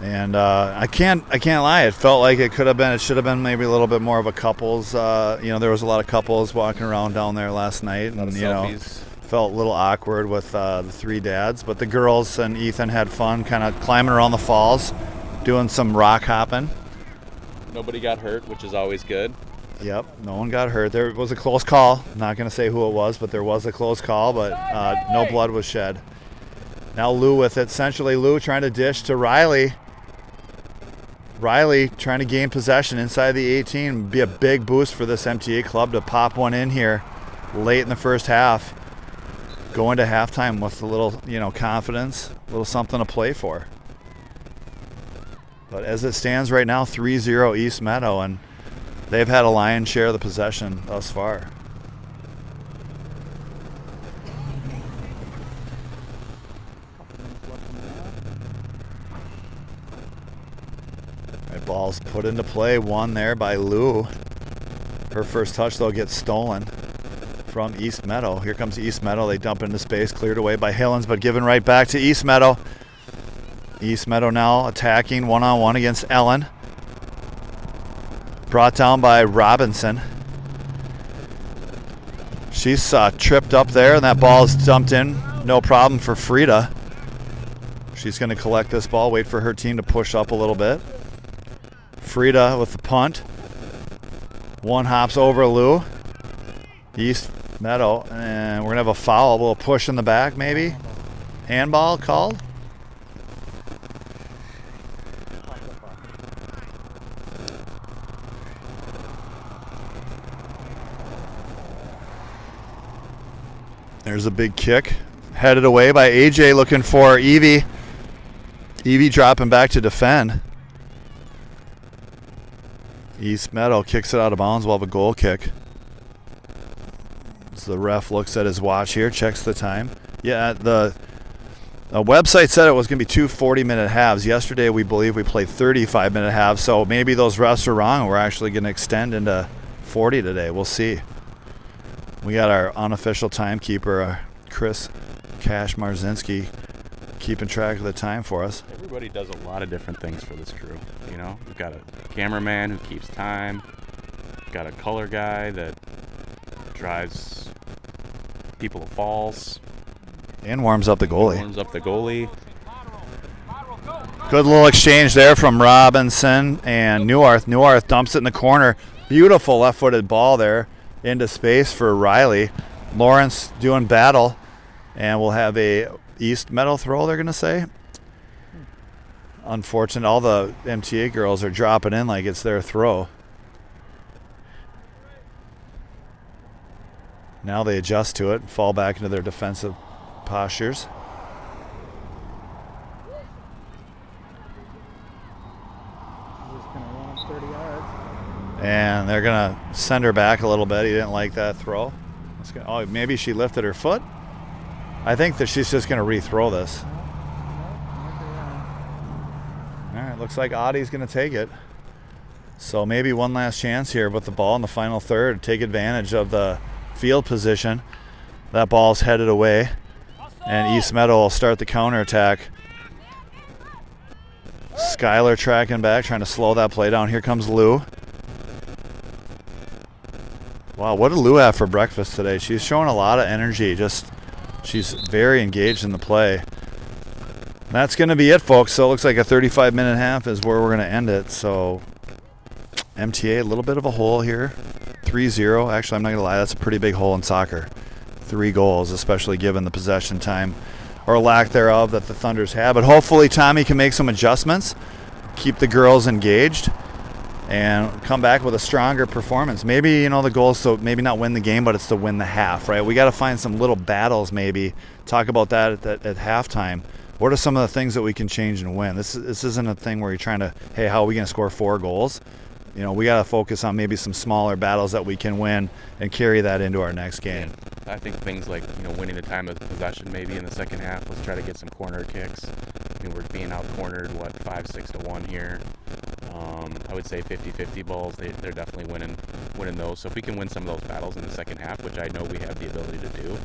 And I can't lie. It felt like it should have been maybe a little bit more of a couples. There was a lot of couples walking around down there last night, and felt a little awkward with the three dads. But the girls and Ethan had fun, kind of climbing around the falls, doing some rock hopping. Nobody got hurt, which is always good. Yep, no one got hurt. There was a close call. I'm not going to say who it was, but there was a close call. But no blood was shed. Now Lou with it. Essentially, Lou trying to dish to Riley. Riley trying to gain possession inside the 18. Be a big boost for this MTA club to pop one in here late in the first half. Going to halftime with a little, confidence, a little something to play for. But as it stands right now, 3-0 East Meadow, and they've had a lion's share of the possession thus far. Ball's put into play, one there by Lou. Her first touch, though, gets stolen from East Meadow. Here comes East Meadow. They dump into space, cleared away by Hillens, but given right back to East Meadow. East Meadow now attacking one-on-one against Ellen. Brought down by Robinson. She's tripped up there, and that ball is dumped in. No problem for Frida. She's going to collect this ball, wait for her team to push up a little bit. Frida with the punt. One hops over Lou. East Meadow. And we're going to have a foul. A little push in the back, maybe. Handball called. There's a big kick. Headed away by AJ, looking for Evie. Evie dropping back to defend. East Meadow kicks it out of bounds. We'll have a goal kick. As the ref looks at his watch here, checks the time. Yeah, the website said it was going to be 2 40-minute halves. Yesterday, we believe we played 35-minute halves, so maybe those refs are wrong, and we're actually going to extend into 40 today. We'll see. We got our unofficial timekeeper, Chris Cash Marzinski, keeping track of the time for us. Everybody does a lot of different things for this crew. You know, we've got a cameraman who keeps time. We've got a color guy that drives people to falls. And warms up the goalie. Warms up the goalie. Good little exchange there from Robinson and Neuarth. Neuarth dumps it in the corner. Beautiful left-footed ball there into space for Riley. Lawrence doing battle. And we'll have a East Meadow throw, they're going to say. Unfortunate. All the MTA girls are dropping in like it's their throw. Now they adjust to it, fall back into their defensive postures. Just gonna run up 30 yards. And they're going to send her back a little bit. He didn't like that throw. Oh, maybe she lifted her foot. I think that she's just going to rethrow this. All right, looks like Audie's going to take it. So maybe one last chance here with the ball in the final third. Take advantage of the field position. That ball's headed away. And East Meadow will start the counterattack. Skylar tracking back, trying to slow that play down. Here comes Lou. Wow, what did Lou have for breakfast today? She's showing a lot of energy. She's very engaged in the play. That's going to be it, folks. So it looks like a 35-minute half is where we're going to end it. So MTA, a little bit of a hole here. 3-0. Actually, I'm not going to lie. That's a pretty big hole in soccer. 3 goals, especially given the possession time or lack thereof that the Thunders have. But hopefully Tommy can make some adjustments, keep the girls engaged, and come back with a stronger performance. Maybe, the goal is to maybe not win the game, but it's to win the half, right? We got to find some little battles maybe. Talk about that at halftime. What are some of the things that we can change and win? This isn't a thing where you're trying to, hey, how are we going to score 4 goals? We got to focus on maybe some smaller battles that we can win and carry that into our next game. I think things like, winning the time of possession maybe in the second half. Let's try to get some corner kicks. We're being out-cornered, 5-6 to 1 here. I would say 50-50 balls. They're definitely winning those. So if we can win some of those battles in the second half, which I know we have the ability to do,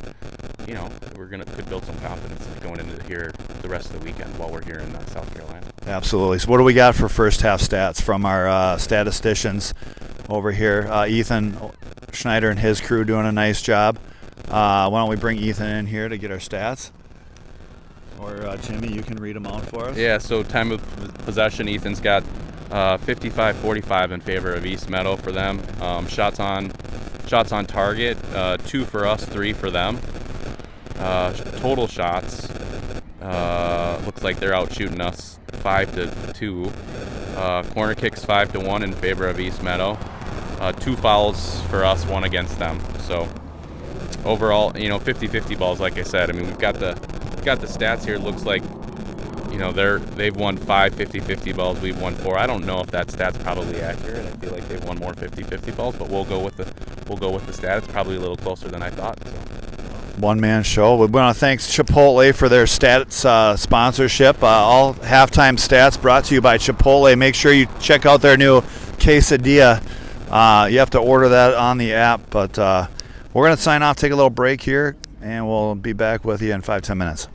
could build some confidence going into here the rest of the weekend while we're here in South Carolina. Absolutely. So what do we got for first half stats from our statisticians over here? Ethan Schneider and his crew doing a nice job. Why don't we bring Ethan in here to get our stats? Or Jimmy, you can read them out for us. Yeah, so time of possession, Ethan's got 55-45 in favor of East Meadow for them. Shots on target, 2 for us, 3 for them. Total shots, looks like they're out shooting us 5-2. Corner kicks 5-1 in favor of East Meadow. 2 fouls for us, 1 against them. So overall, 50-50 balls, like I said. I mean, we've got the stats here. It looks like, they've won 5 50-50 balls. We've won 4. I don't know if that stat's probably accurate. I feel like they've won more 50-50 balls, but we'll go with the stat. It's probably a little closer than I thought. So. One-man show. We want to thank Chipotle for their stats sponsorship. All halftime stats brought to you by Chipotle. Make sure you check out their new quesadilla. You have to order that on the app, but we're going to sign off, take a little break here, and we'll be back with you in 5-10 minutes.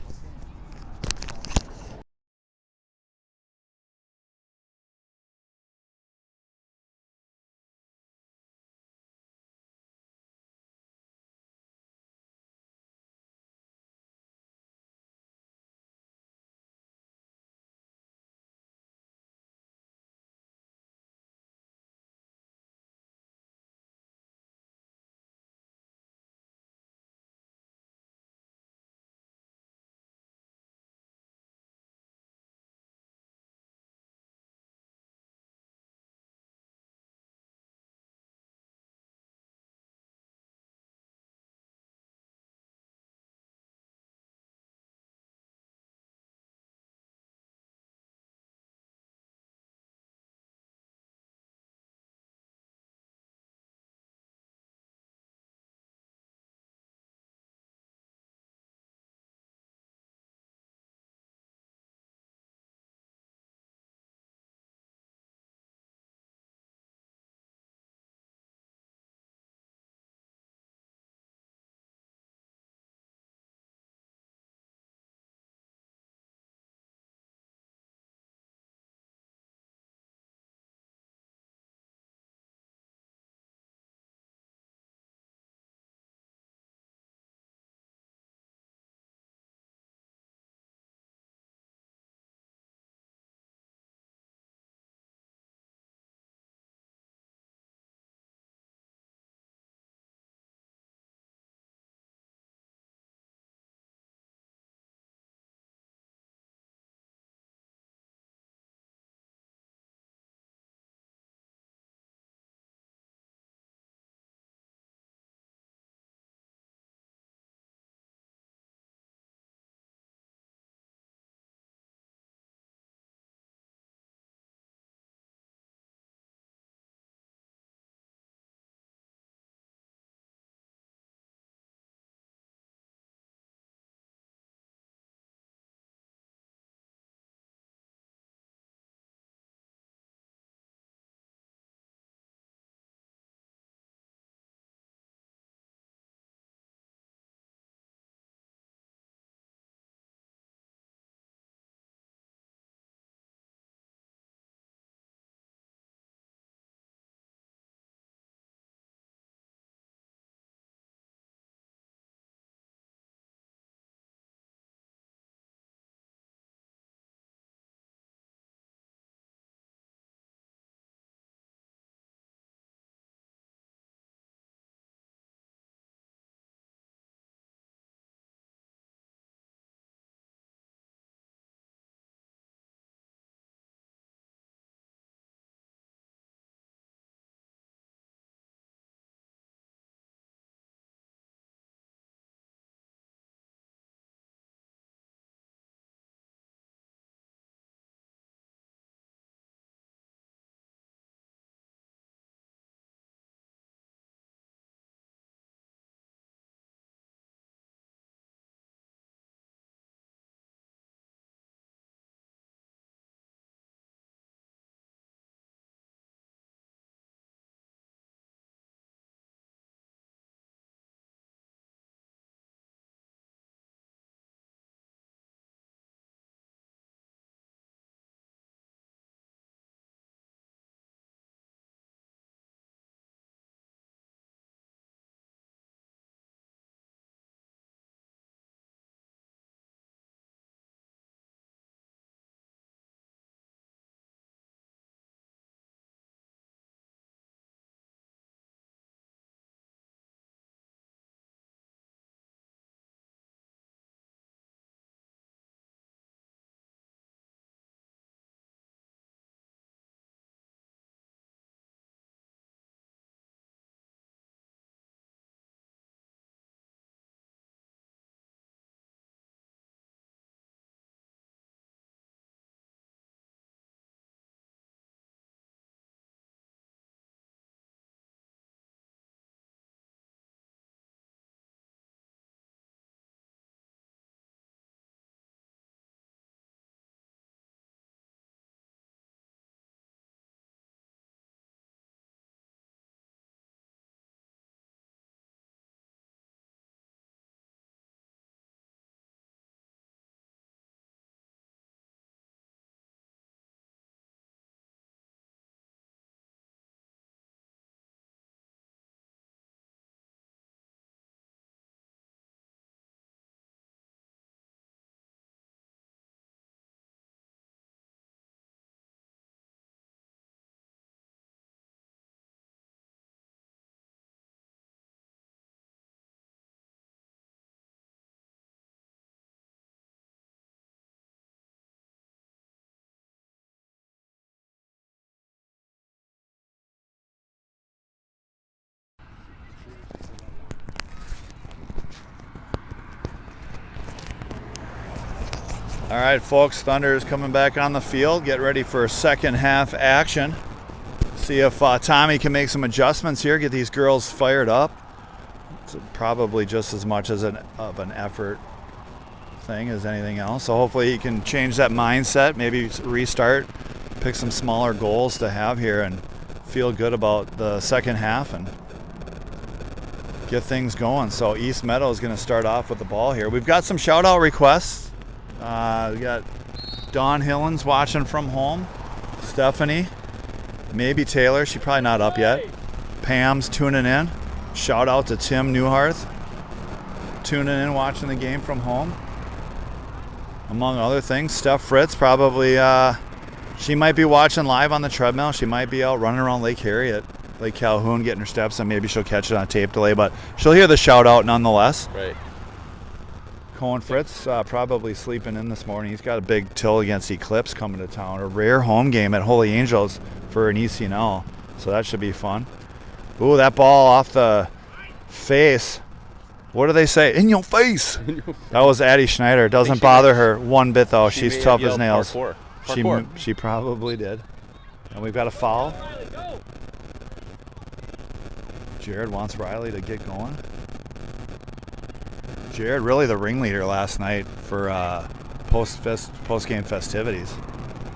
All right, folks, Thunder is coming back on the field. Get ready for second half action. See if Tommy can make some adjustments here, get these girls fired up. It's probably just as much as an effort thing as anything else. So hopefully he can change that mindset, maybe restart, pick some smaller goals to have here and feel good about the second half and get things going. So East Meadow is going to start off with the ball here. We've got some shout out requests. We got Dawn Hillens watching from home, Stephanie, maybe Taylor, she's probably not up yet. Pam's tuning in. Shout out to Tim Newharth, tuning in, watching the game from home. Among other things, Steph Fritz probably, she might be watching live on the treadmill. She might be out running around Lake Harriet, Lake Calhoun, getting her steps, and maybe she'll catch it on tape delay, but she'll hear the shout out nonetheless. Right. Cohen Fritz probably sleeping in this morning. He's got a big till against Eclipse coming to town. A rare home game at Holy Angels for an ECNL, so that should be fun. Ooh, that ball off the face. What do they say? In your face. That was Addie Schneider. Doesn't bother her one bit, though. She's tough as nails. She probably did. And we've got a foul. Jared wants Riley to get going. Jared, really the ringleader last night for post-game festivities.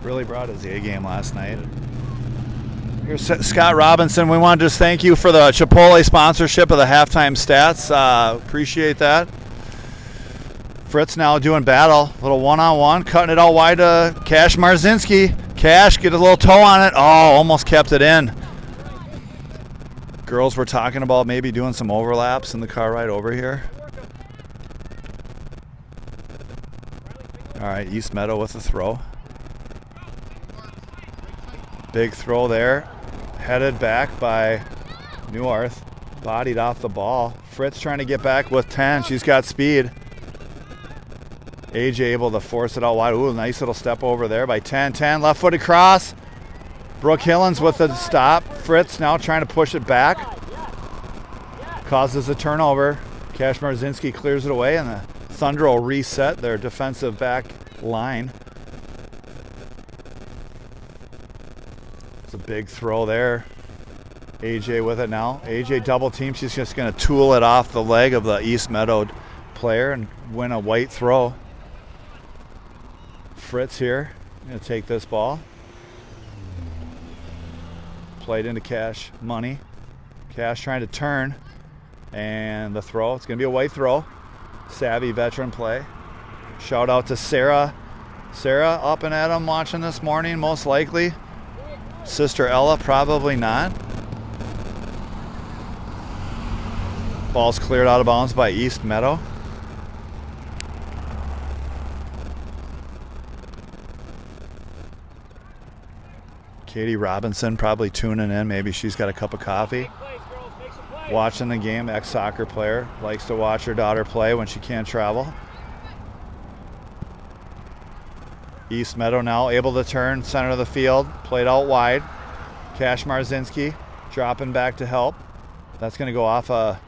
Really brought his A game last night. Here's Scott Robinson. We want to just thank you for the Chipotle sponsorship of the halftime stats. Appreciate that. Fritz now doing battle. Little one-on-one. Cutting it out wide to Cash Marzinski. Cash, get a little toe on it. Oh, almost kept it in. Girls were talking about maybe doing some overlaps in the car ride over here. All right, East Meadow with the throw. Big throw there. Headed back by Newharth. Bodied off the ball. Fritz trying to get back with 10. She's got speed. AJ able to force it out wide. Ooh, nice little step over there by 10. 10, left-footed cross. Brooke Hillens with the stop. Fritz now trying to push it back. Causes a turnover. Cash Marzinski clears it away, and the Thunder will reset their defensive back line. It's a big throw there. AJ with it now. AJ double team. She's just going to tool it off the leg of the East Meadow player and win a white throw. Fritz here going to take this ball. Played into Cash Money. Cash trying to turn. And the throw. It's going to be a white throw. Savvy veteran play. Shout out to Sarah. Sarah up and at 'em watching this morning, most likely. Sister Ella, probably not. Ball's cleared out of bounds by East Meadow. Katie Robinson probably tuning in. Maybe she's got a cup of coffee. Watching the game, ex-soccer player. Likes to watch her daughter play when she can't travel. East Meadow now able to turn center of the field. Played out wide. Cash Marzinski dropping back to help. That's going to go off a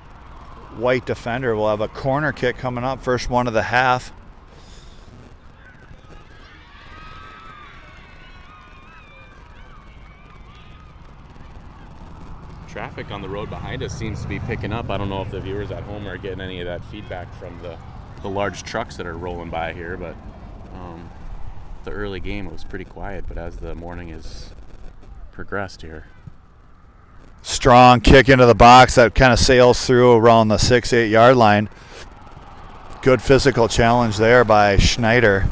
white defender. We'll have a corner kick coming up. First one of the half. Traffic on the road behind us seems to be picking up. I don't know if the viewers at home are getting any of that feedback from the large trucks that are rolling by here, but the early game was pretty quiet, but as the morning has progressed here. Strong kick into the box that kind of sails through around the 6-8 yard line. Good physical challenge there by Schneider.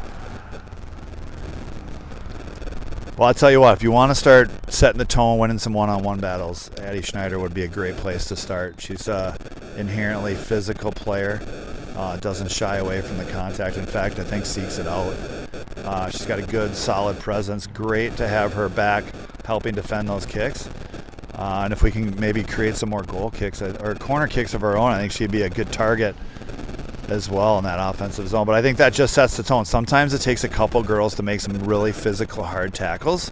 Well, I'll tell you what, if you want to start setting the tone, winning some one-on-one battles, Addie Schneider would be a great place to start. She's an inherently physical player, doesn't shy away from the contact. In fact, I think seeks it out. She's got a good, solid presence. Great to have her back helping defend those kicks. And if we can maybe create some more goal kicks or corner kicks of our own, I think she'd be a good target as well in that offensive zone. But I think that just sets the tone. Sometimes it takes a couple girls to make some really physical, hard tackles,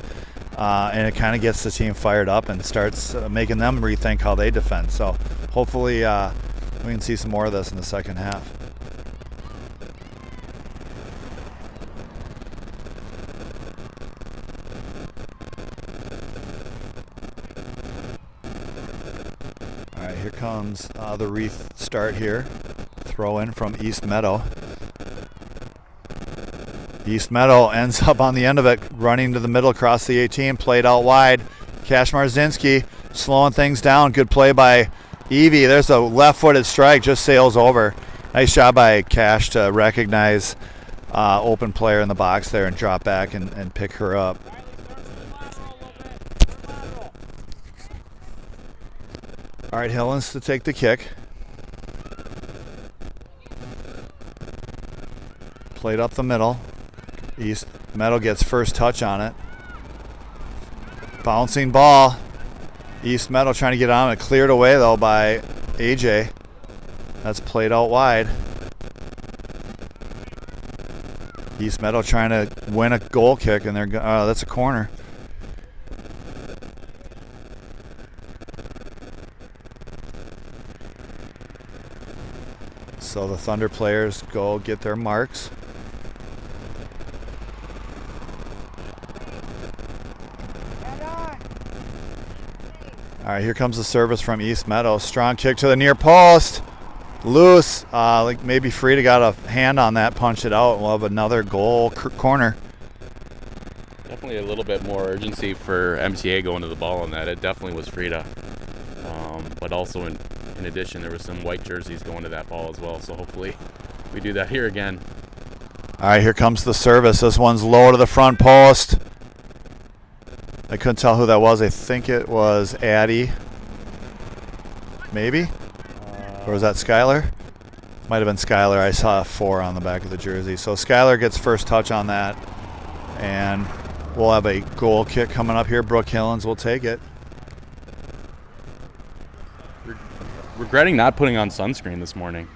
and it kind of gets the team fired up and starts making them rethink how they defend. So hopefully we can see some more of this in the second half. here comes the restart here. Throw in from East Meadow. East Meadow ends up on the end of it, running to the middle across the 18, played out wide. Cash Marzinski slowing things down. Good play by Evie. There's a left-footed strike, just sails over. Nice job by Cash to recognize open player in the box there and drop back and pick her up. All right, Hillens to take the kick. Played up the middle. East Meadow gets first touch on it. Bouncing ball. East Meadow trying to get on it. Cleared away though by AJ. That's played out wide. East Meadow trying to win a goal kick, and that's a corner. So the Thunder players go get their marks. All right, here comes the service from East Meadow. Strong kick to the near post. Loose. Like maybe Frida got a hand on that, punch it out. We'll have another goal corner. Definitely a little bit more urgency for MTA going to the ball on that. It definitely was Frida. But also in addition, there was some white jerseys going to that ball as well. So hopefully we do that here again. All right, here comes the service. This one's low to the front post. I couldn't tell who that was. I think it was Addie. Maybe? Or was that Skylar? Might have been Skylar. I saw a 4 on the back of the jersey. So Skylar gets first touch on that. And we'll have a goal kick coming up here. Brooke Hillens will take it. Regretting not putting on sunscreen this morning.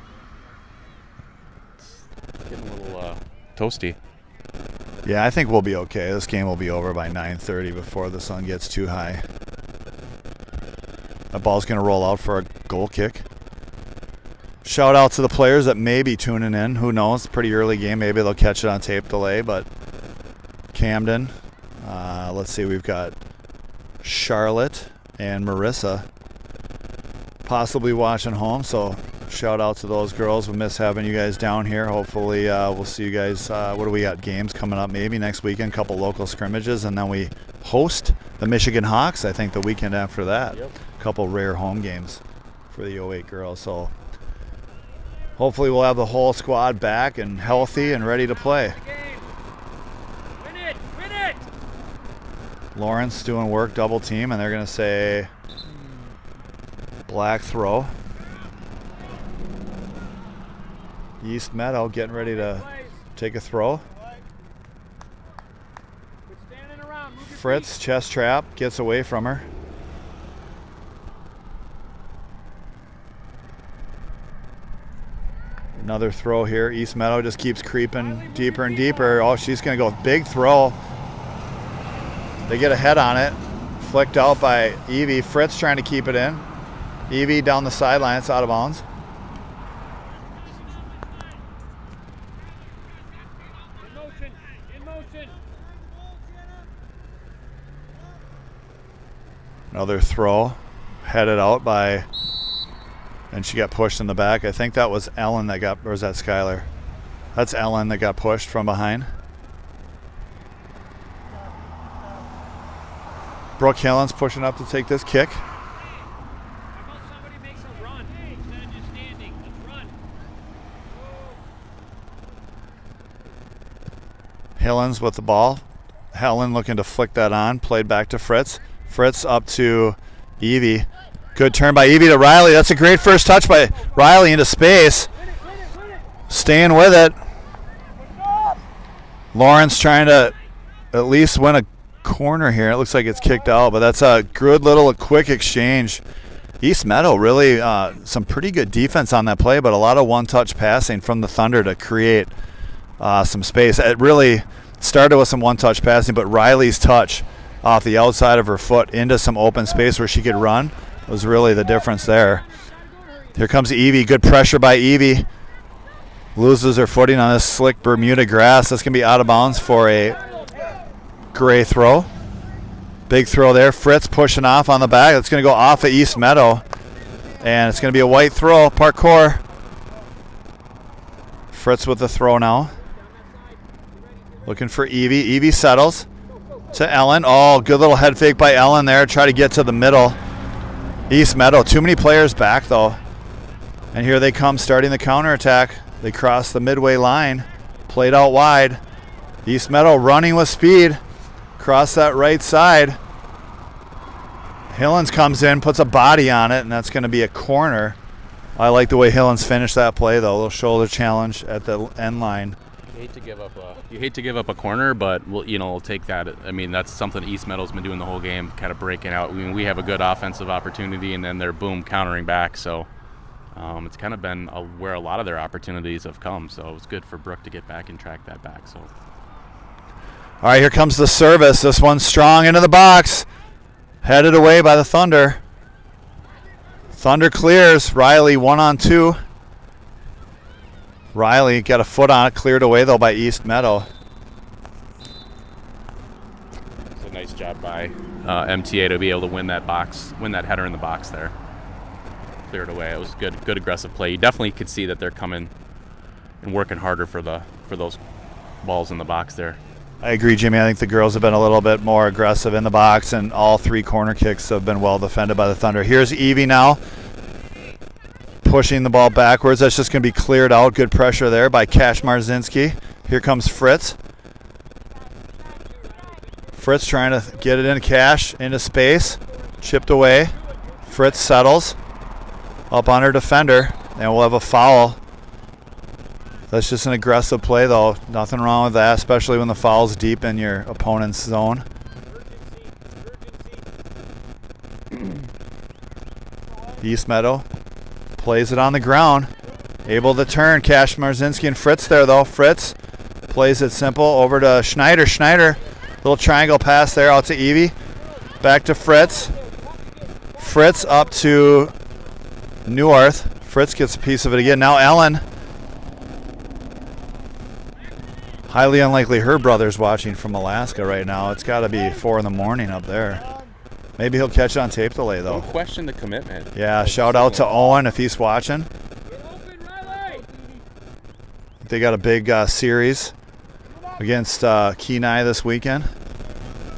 It's getting a little toasty. Yeah, I think we'll be okay. This game will be over by 9:30 before the sun gets too high. The ball's going to roll out for a goal kick. Shout out to the players that may be tuning in. Who knows? Pretty early game. Maybe they'll catch it on tape delay. But Camden. Let's see. We've got Charlotte and Marissa possibly watching home. So shout out to those girls. We miss having you guys down here. Hopefully we'll see you guys. What do we got? Games coming up maybe next weekend. Couple local scrimmages. And then we host the Michigan Hawks, I think, the weekend after that. Yep. Couple rare home games for the 08 girls. So hopefully we'll have the whole squad back and healthy and ready to play. Win it! Win it! Lawrence doing work, double team, and they're going to say black throw. East Meadow getting ready to take a throw. Fritz, chest trap, gets away from her. Another throw here. East Meadow just keeps creeping deeper and deeper. Oh, she's going to go big throw. They get a head on it. Flicked out by Evie. Fritz trying to keep it in. Evie down the sideline. It's out of bounds. In motion. In motion. Another throw. Headed out by... And she got pushed in the back. I think that was Ellen that got, or was that Skylar? That's Ellen that got pushed from behind. Brooke Hillens pushing up to take this kick. How about somebody makes a run instead of just standing? Let's run. Hillens with the ball. Helen looking to flick that on. Played back to Fritz. Fritz up to Evie. Good turn by Evie to Riley. That's a great first touch by Riley into space. Staying with it. Lawrence trying to at least win a corner here. It looks like it's kicked out, but that's a good little quick exchange. East Meadow really some pretty good defense on that play, but a lot of one-touch passing from the Thunder to create some space. It really started with some one-touch passing, but Riley's touch off the outside of her foot into some open space where she could run was really the difference there. Here comes Evie. Good pressure by Evie. Loses her footing on this slick Bermuda grass. That's going to be out of bounds for a gray throw. Big throw there. Fritz pushing off on the back. That's going to go off of East Meadow. And it's going to be a white throw, parkour. Fritz with the throw now. Looking for Evie. Evie settles to Ellen. Oh, good little head fake by Ellen there. Try to get to the middle. East Meadow. Too many players back, though. And here they come starting the counterattack. They cross the midway line. Played out wide. East Meadow running with speed. Cross that right side. Hillens comes in, puts a body on it, and that's going to be a corner. I like the way Hillens finished that play, though. A little shoulder challenge at the end line. You hate to give up a corner, but we'll take that. I mean, that's something East Meadow's been doing the whole game, kind of breaking out. I mean, we have a good offensive opportunity, and then they're boom countering back. So it's kind of been where a lot of their opportunities have come. So it was good for Brooke to get back and track that back. So. All right, here comes the service. This one's strong into the box. Headed away by the Thunder. Thunder clears. Riley 1-on-2. Riley got a foot on it. Cleared away, though, by East Meadow. It's a nice job by MTA to be able to win that header in the box there. Cleared away. It was good aggressive play. You definitely could see that they're coming and working harder for those balls in the box there. I agree, Jimmy. I think the girls have been a little bit more aggressive in the box, and all 3 corner kicks have been well defended by the Thunder. Here's Evie now, pushing the ball backwards. That's just going to be cleared out. Good pressure there by Cash Marzinski. Here comes Fritz. Fritz trying to get it in Cash into space. Chipped away. Fritz settles up on her defender, and we'll have a foul. That's just an aggressive play, though. Nothing wrong with that, especially when the foul's deep in your opponent's zone. East Meadow plays it on the ground. Able to turn. Cash Marzinski and Fritz there, though. Fritz plays it simple over to Schneider. Schneider, little triangle pass there out to Evie. Back to Fritz. Fritz up to Newarth. Fritz gets a piece of it again. Now Ellen. Highly unlikely her brother's watching from Alaska right now. It's got to be 4 in the morning up there. Maybe he'll catch it on tape delay, though. Don't question the commitment. Yeah, shout out to Owen if he's watching. They got a big series against Kenai this weekend.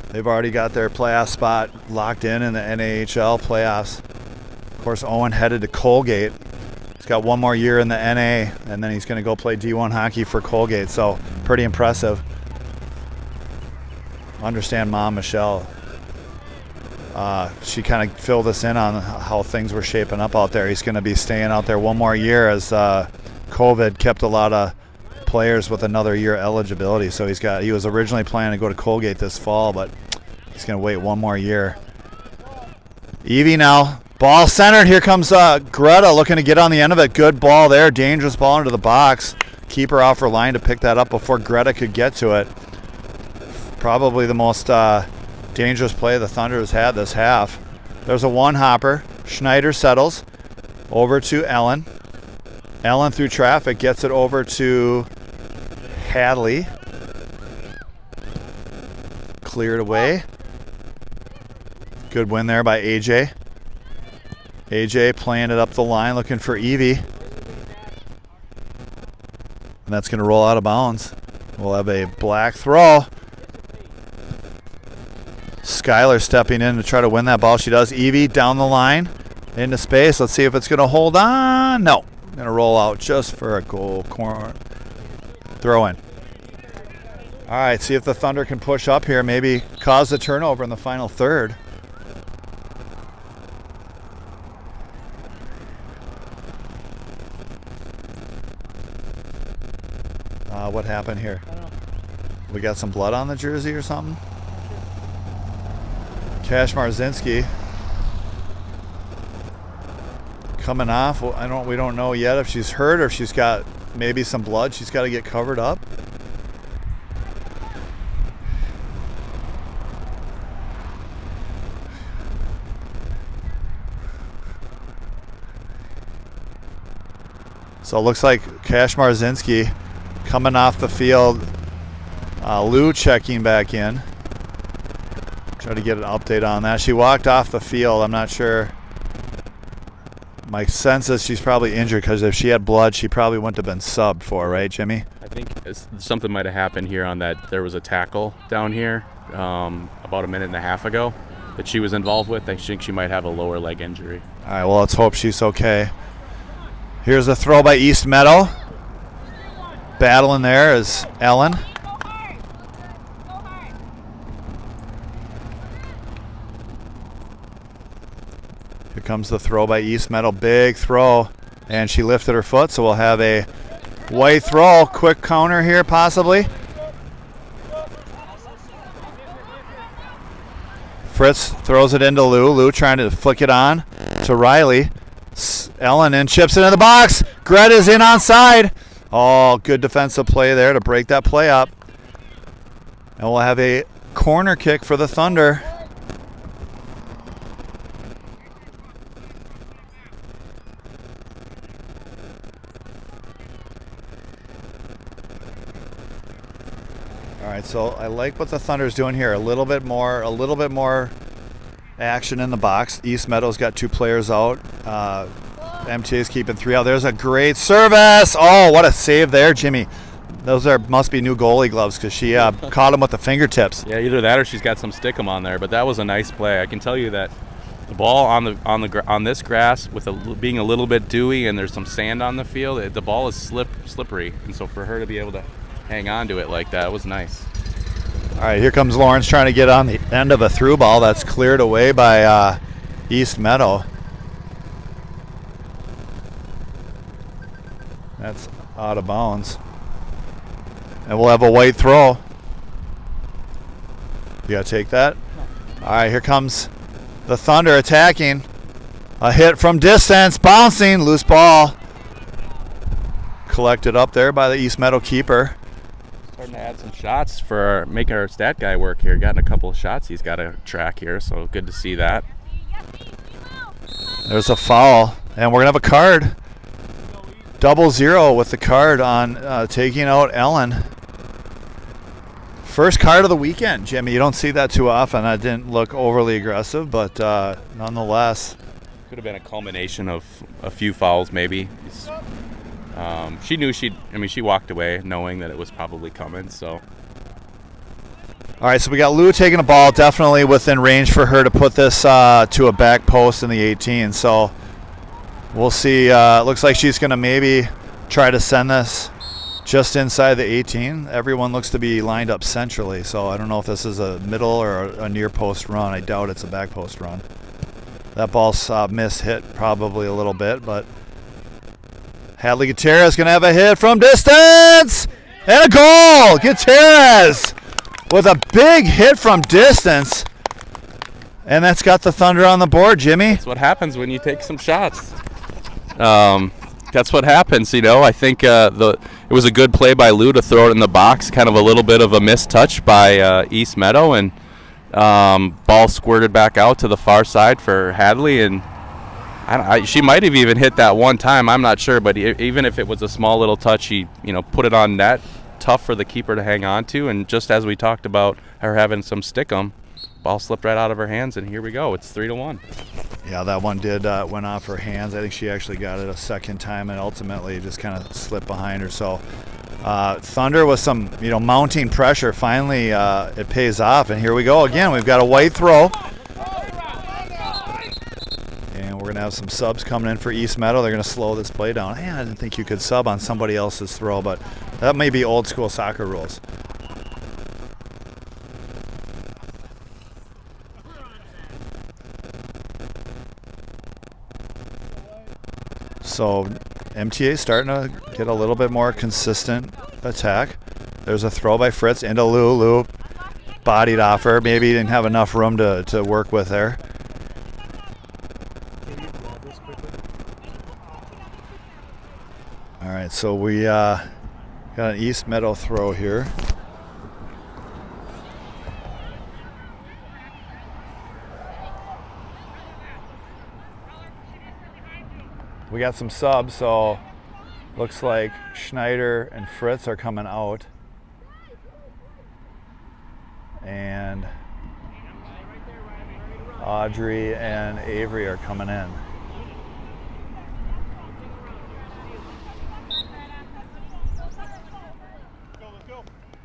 They've already got their playoff spot locked in the NAHL playoffs. Of course, Owen headed to Colgate. He's got 1 more year in the NA, and then he's going to go play D1 hockey for Colgate. So pretty impressive. Understand Mom Michelle. She kind of filled us in on how things were shaping up out there. He's going to be staying out there 1 more year as COVID kept a lot of players with another year eligibility. So he was originally planning to go to Colgate this fall, but he's going to wait 1 more year. Evie now. Ball centered. Here comes Greta looking to get on the end of it. Good ball there. Dangerous ball into the box. Keeper off her line to pick that up before Greta could get to it. Probably the most dangerous play the Thunder has had this half. There's a one-hopper. Schneider settles over to Ellen. Ellen through traffic gets it over to Hadley. Cleared away. Good win there by AJ. AJ playing it up the line, looking for Evie. And that's going to roll out of bounds. We'll have a black throw. Skylar stepping in to try to win that ball. She does. Evie down the line into space. Let's see if it's going to hold on. No. Going to roll out just for a goal corner. Throw in. All right, see if the Thunder can push up here. Maybe cause a turnover in the final third. What happened here? We got some blood on the jersey or something? Cash Marzinski coming off. We don't know yet if she's hurt or if she's got maybe some blood. She's got to get covered up. So it looks like Cash Marzinski coming off the field. Lou checking back in. Try to get an update on that. She walked off the field. I'm not sure My sense is she's probably injured because if she had blood, she probably wouldn't have been subbed for, right, Jimmy? I think something might have happened here on that. There was a tackle down here about a minute and a half ago that she was involved with. I think she might have a lower leg injury. All right, well, let's hope she's okay. Here's a throw by East Meadow. Battling there is Ellen. Here comes the throw by East Meadow. Big throw. And she lifted her foot, so we'll have a white throw. Quick counter here, possibly. Fritz throws it into Lou. Lou trying to flick it on to Riley. Ellen in, chips it in the box. Greta's in onside. Oh, good defensive play there to break that play up. And we'll have a corner kick for the Thunder. All right, so I like what the Thunder's doing here. A little bit more action in the box. East Meadow's got 2 players out. MTA's keeping 3 out. There's a great service. Oh, what a save there, Jimmy. Those must be new goalie gloves because she caught him with the fingertips. Yeah, either that or she's got some stickum on there. But that was a nice play. I can tell you that the ball on this grass with being a little bit dewy and there's some sand on the field, the ball is slippery, and so for her to be able to hang on to it like that was nice. All right, here comes Lawrence trying to get on the end of a through ball that's cleared away by East Meadow. That's out of bounds. And we'll have a white throw. You got to take that? All right, here comes the Thunder attacking. A hit from distance, bouncing, loose ball. Collected up there by the East Meadow keeper. Starting to add some shots for making our stat guy work here. Gotten a couple of shots he's got to track here, so good to see that. There's a foul, and we're going to have a card. 0-0 with the card on taking out Ellen. First card of the weekend, Jimmy. You don't see that too often. That didn't look overly aggressive, but nonetheless. Could have been a culmination of a few fouls, maybe. She knew she walked away knowing that it was probably coming, so. All right, so we got Lou taking the ball, definitely within range for her to put this to a back post in the 18. So we'll see. Looks like she's going to maybe try to send this just inside the 18. Everyone looks to be lined up centrally, so I don't know if this is a middle or a near post run. I doubt it's a back post run. That ball's missed hit probably a little bit, but Hadley Gutierrez going to have a hit from distance and a goal. Gutierrez with a big hit from distance, and that's got the Thunder on the board, Jimmy. That's what happens when you take some shots. That's what happens, you know. I think it was a good play by Lou to throw it in the box. Kind of a little bit of a missed touch by East Meadow, and ball squirted back out to the far side for Hadley, and she might have even hit that one time. I'm not sure, but even if it was a small little touch, he put it on net. Tough for the keeper to hang on to, and just as we talked about her having some stickum, ball slipped right out of her hands, and here we go. It's 3-1. Yeah, that one went off her hands. I think she actually got it a second time, and ultimately just kind of slipped behind her. So Thunder with some mounting pressure. Finally, it pays off, and here we go again. We've got a white throw. We're going to have some subs coming in for East Meadow. They're going to slow this play down. Man, I didn't think you could sub on somebody else's throw, but that may be old school soccer rules. So MTA starting to get a little bit more consistent attack. There's a throw by Fritz into Lou. Lou bodied off her. Maybe he didn't have enough room to work with there. All right, so we got an East Meadow throw here. We got some subs, so looks like Schneider and Fritz are coming out. And Audrey and Avery are coming in.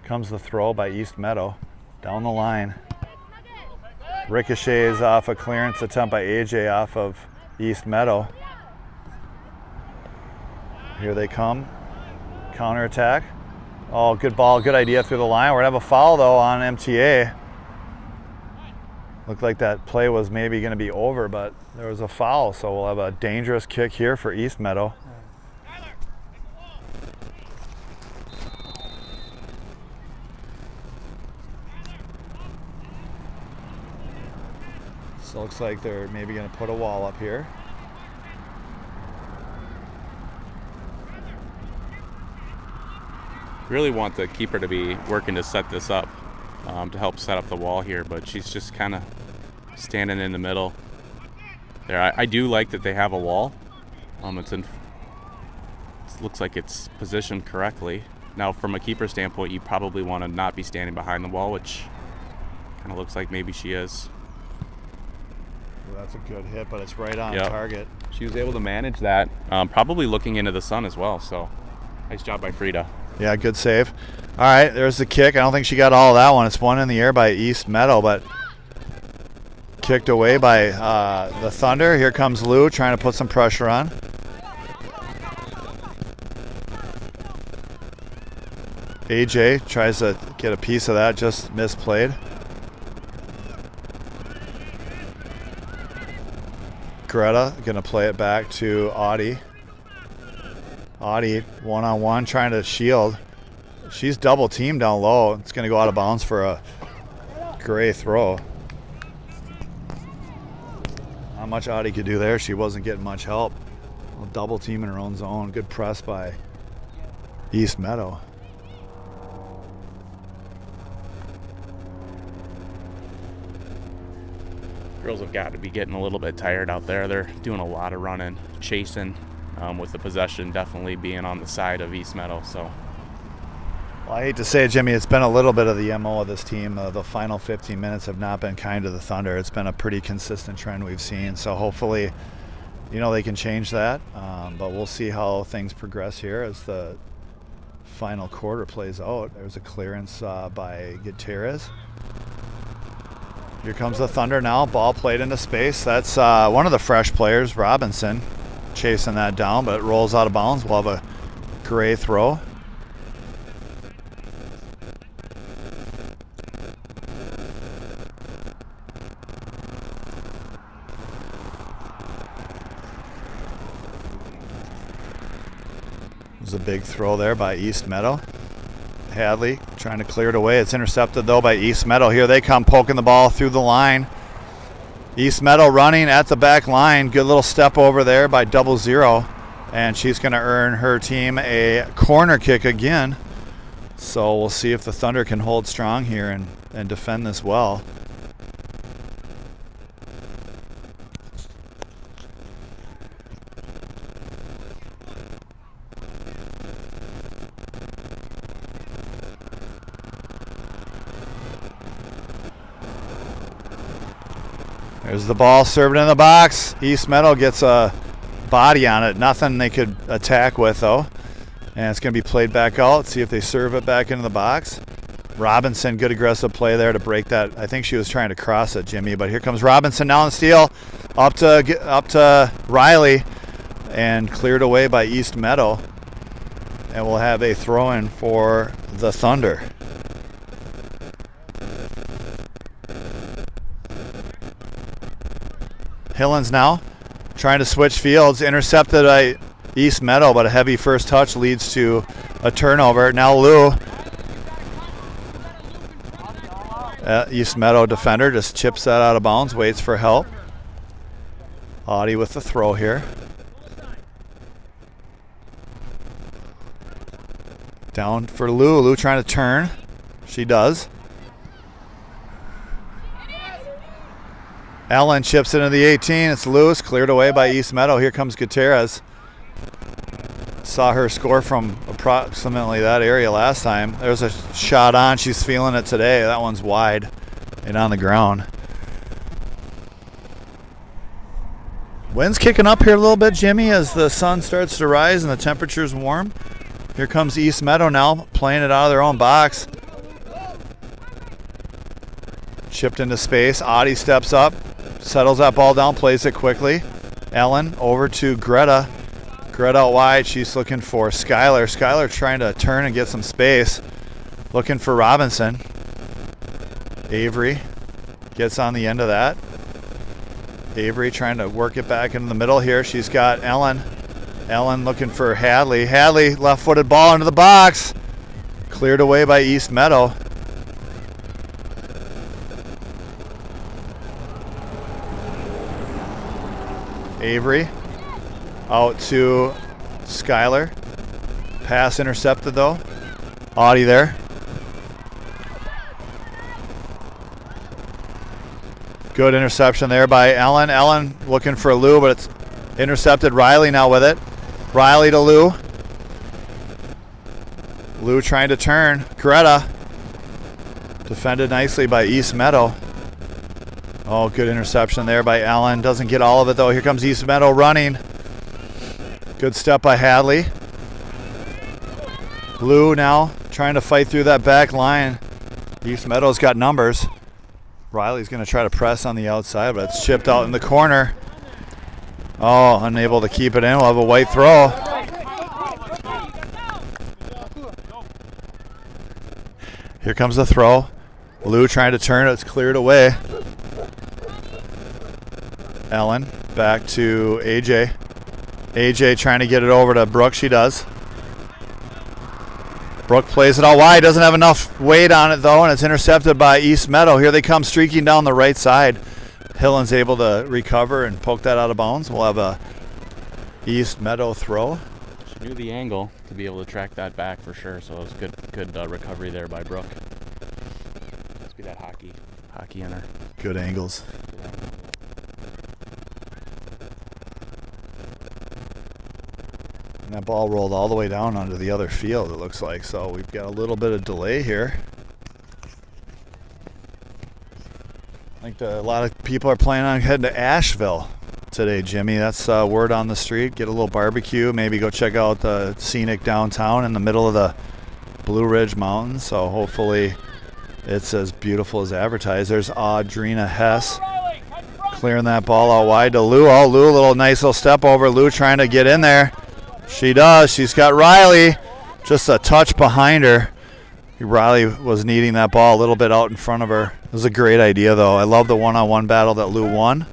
Comes the throw by East Meadow. Down the line. Ricochets off a clearance attempt by AJ off of East Meadow. Here they come. Counterattack. Oh, good ball, good idea through the line. We're gonna have a foul though on MTA. Looked like that play was maybe gonna be over, but there was a foul, so we'll have a dangerous kick here for East Meadow. So looks like they're maybe gonna put a wall up here. Really want the keeper to be working to set this up, to help set up the wall here, but she's just kind of standing in the middle there. I do like that they have a wall. It looks like it's positioned correctly. Now, from a keeper standpoint, you probably want to not be standing behind the wall, which kind of looks like maybe she is. Well, that's a good hit, but it's right on target. She was able to manage that, probably looking into the sun as well, so nice job by Frida. Yeah, good save. All right, there's the kick. I don't think she got all of that one. It's one in the air by East Meadow, but kicked away by the Thunder. Here comes Lou trying to put some pressure on. AJ tries to get a piece of that, just misplayed. Greta gonna play it back to Audie. Audie one-on-one trying to shield. She's double teamed down low. It's gonna go out of bounds for a Gray throw. Not much Audie could do there. She wasn't getting much help. Double team in her own zone. Good press by East Meadow. Girls have got to be getting a little bit tired out there. They're doing a lot of running, chasing, with the possession definitely being on the side of East Meadow. So, well, I hate to say it, Jimmy, it's been a little bit of the MO of this team. The final 15 minutes have not been kind to the Thunder. It's been a pretty consistent trend we've seen. So hopefully, they can change that. But we'll see how things progress here as the final quarter plays out. There's a clearance by Gutierrez. Here comes the Thunder now. Ball played into space. That's one of the fresh players, Robinson, chasing that down, but it rolls out of bounds. We'll have a Gray throw. There's a big throw there by East Meadow. Hadley trying to clear it away. It's intercepted though by East Meadow. Here they come, poking the ball through the line. East Meadow running at the back line. Good little step over there by 00. And she's going to earn her team a corner kick again. So we'll see if the Thunder can hold strong here and defend this well. There's the ball served in the box. East Meadow gets a body on it. Nothing they could attack with though. And it's going to be played back out. See if they serve it back into the box. Robinson, good aggressive play there to break that. I think she was trying to cross it, Jimmy. But here comes Robinson now in the steal. Up to Riley. And cleared away by East Meadow. And we'll have a throw-in for the Thunder. Hillens now trying to switch fields, intercepted by East Meadow, but a heavy first touch leads to a turnover. Now Lou, East Meadow defender, just chips that out of bounds, waits for help. Audie with the throw here. Down for Lou. Lou trying to turn. She does. Allen chips into the 18. It's loose. Cleared away by East Meadow. Here comes Gutierrez. Saw her score from approximately that area last time. There's a shot on. She's feeling it today. That one's wide and on the ground. Wind's kicking up here a little bit, Jimmy, as the sun starts to rise and the temperature's warm. Here comes East Meadow now, playing it out of their own box. Chipped into space. Audie steps up, settles that ball down, plays it quickly. Ellen over to Greta. Greta out wide. She's looking for Skylar. Skylar trying to turn and get some space. Looking for Robinson. Avery gets on the end of that. Avery trying to work it back into the middle here. She's got Ellen. Ellen looking for Hadley. Hadley, left-footed ball into the box. Cleared away by East Meadow. Avery out to Skylar. Pass intercepted though. Audie there. Good interception there by Ellen. Ellen looking for Lou, but it's intercepted. Riley now with it. Riley to Lou. Lou trying to turn. Greta. Defended nicely by East Meadow. Oh, good interception there by Ellen. Doesn't get all of it though. Here comes East Meadow running. Good step by Hadley. Lou now trying to fight through that back line. East Meadow's got numbers. Riley's going to try to press on the outside, but it's chipped out in the corner. Oh, unable to keep it in. We'll have a white throw. Here comes the throw. Lou trying to turn it. It's cleared away. Ellen back to AJ. AJ trying to get it over to Brooke. She does. Brooke plays it out wide. Doesn't have enough weight on it though, and it's intercepted by East Meadow. Here they come streaking down the right side. Hillen's able to recover and poke that out of bounds. We'll have a East Meadow throw. She knew the angle to be able to track that back for sure, so it was good recovery there by Brooke. Must be that hockey in her. Good angles. And that ball rolled all the way down onto the other field, it looks like. So we've got a little bit of delay here. I think a lot of people are planning on heading to Asheville today, Jimmy. That's word on the street. Get a little barbecue, maybe go check out the scenic downtown in the middle of the Blue Ridge Mountains. So hopefully it's as beautiful as advertised. There's Audrina Hess clearing that ball out wide to Lou. Oh, Lou, a little nice little step over. Lou trying to get in there. She does. She's got Riley just a touch behind her. Riley was needing that ball a little bit out in front of her. It was a great idea, though. I love the one-on-one battle that Lou won,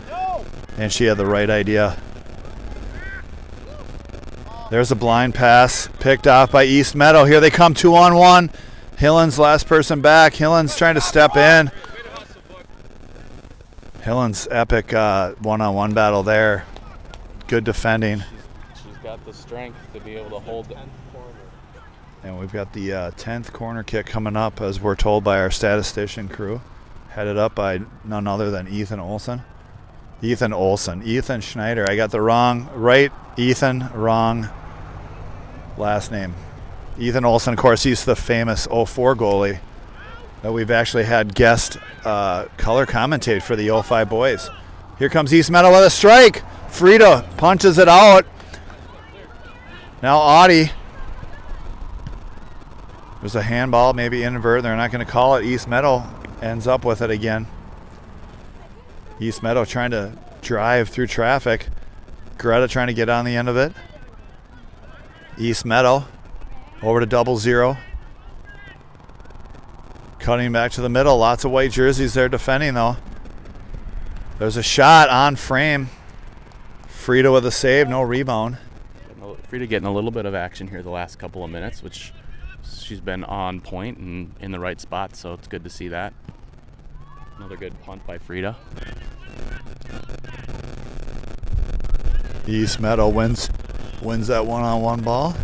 and she had the right idea. There's a blind pass picked off by East Meadow. Here they come 2-on-1. Hillen's last person back. Hillen's trying to step in. Hillen's epic one-on-one battle there. Good defending. She's got the strength to be able to hold it. And we've got the 10th corner kick coming up, as we're told by our statistician crew, headed up by none other than Ethan Olson. Ethan Schneider. I got the right Ethan, wrong last name. Ethan Olson, of course, he's the famous 04 goalie that we've actually had guest color commentate for the 05 boys. Here comes East Meadow with a strike. Frida punches it out. Now Audie. There's a handball, maybe invert. They're not going to call it. East Meadow ends up with it again. East Meadow trying to drive through traffic. Greta trying to get on the end of it. East Meadow over to 00. Cutting back to the middle. Lots of white jerseys there defending, though. There's a shot on frame. Frida with a save, no rebound. Frida getting a little bit of action here the last couple of minutes, which she's been on point and in the right spot, so it's good to see that. Another good punt by Frida. East Meadow wins that one-on-one ball.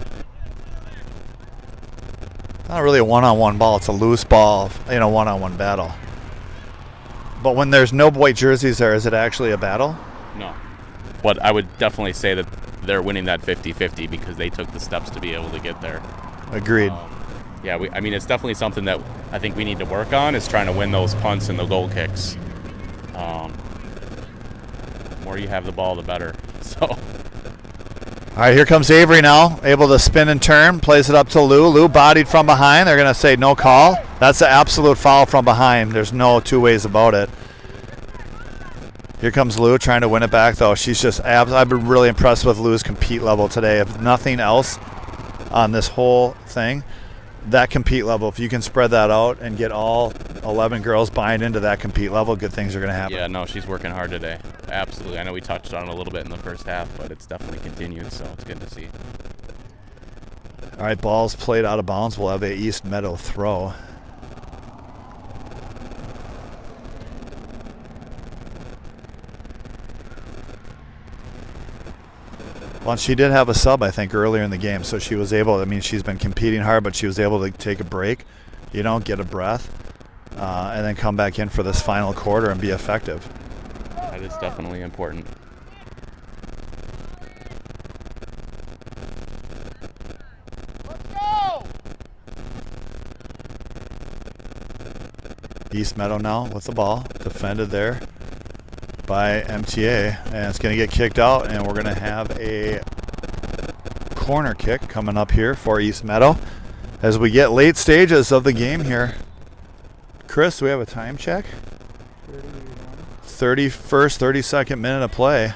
Not really a one-on-one ball, it's a loose ball in a one-on-one battle. But when there's no white jerseys there, is it actually a battle? No. But I would definitely say that they're winning that 50-50 because they took the steps to be able to get there. Agreed. Yeah, I mean, it's definitely something that I think we need to work on, is trying to win those punts and the goal kicks. The more you have the ball, the better. So All right, here comes Avery now, able to spin and turn, plays it up to Lou. Lou bodied from behind. They're going to say no call. That's an absolute foul from behind. There's no two ways about it. Here comes Lou trying to win it back, though. She's just, I've been really impressed with Lou's compete level today. If nothing else on this whole thing, that compete level, if you can spread that out and get all 11 girls buying into that compete level, good things are going to happen. Yeah, no, she's working hard today. Absolutely. I know we touched on it a little bit in the first half, but it's definitely continued, so it's good to see. All right, ball's played out of bounds. We'll have a East Meadow throw. Well, she did have a sub, I think, earlier in the game, so she was able, I mean, she's been competing hard, but she was able to take a break, you know, get a breath, and then come back in for this final quarter and be effective. That is definitely important. East Meadow now with the ball, defended there by MTA, and it's going to get kicked out, and we're going to have a corner kick coming up here for East Meadow as we get late stages of the game here. Chris, do we have a time check? 32nd minute of play.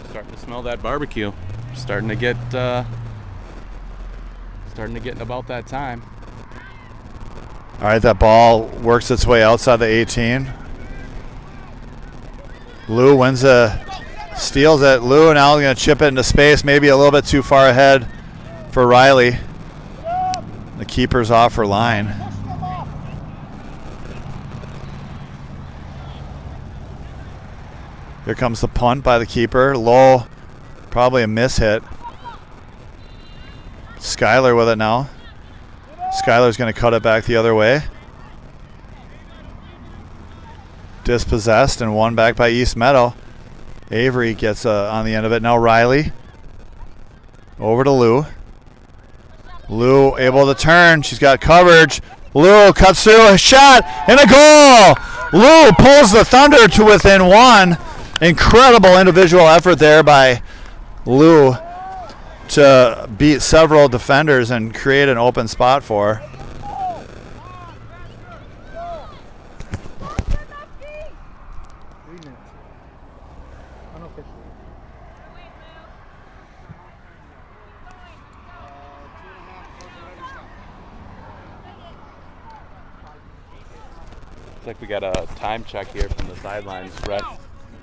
Starting to smell that barbecue. Starting to get about that time. All right, that ball works its way outside the 18. Lou wins steals it. Lou now going to chip it into space, maybe a little bit too far ahead for Riley. The keeper's off her line. Here comes the punt by the keeper. Low, probably a miss hit. Skylar with it now. Skylar's going to cut it back the other way. Dispossessed and won back by East Meadow. Avery gets on the end of it. Now Riley. Over to Lou. Lou able to turn. She's got coverage. Lou cuts through. A shot and a goal. Lou pulls the Thunder to within one. Incredible individual effort there by Lou to beat several defenders and create an open spot for her. Looks like we got a time check here from the sidelines, ref.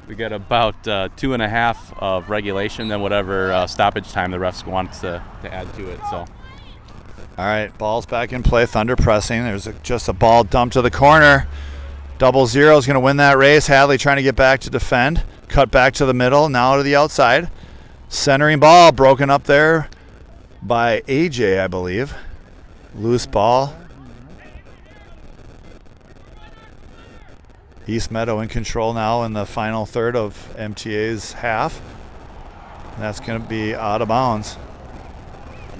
We got about 2.5 of regulation, then whatever stoppage time the refs wants to add to it. So, all right, ball's back in play. Thunder pressing. There's just a ball dumped to the corner. 0-0 is going to win that race. Hadley trying to get back to defend. Cut back to the middle, now to the outside. Centering ball broken up there by AJ, I believe. Loose ball. East Meadow in control now in the final third of MTA's half. That's going to be out of bounds.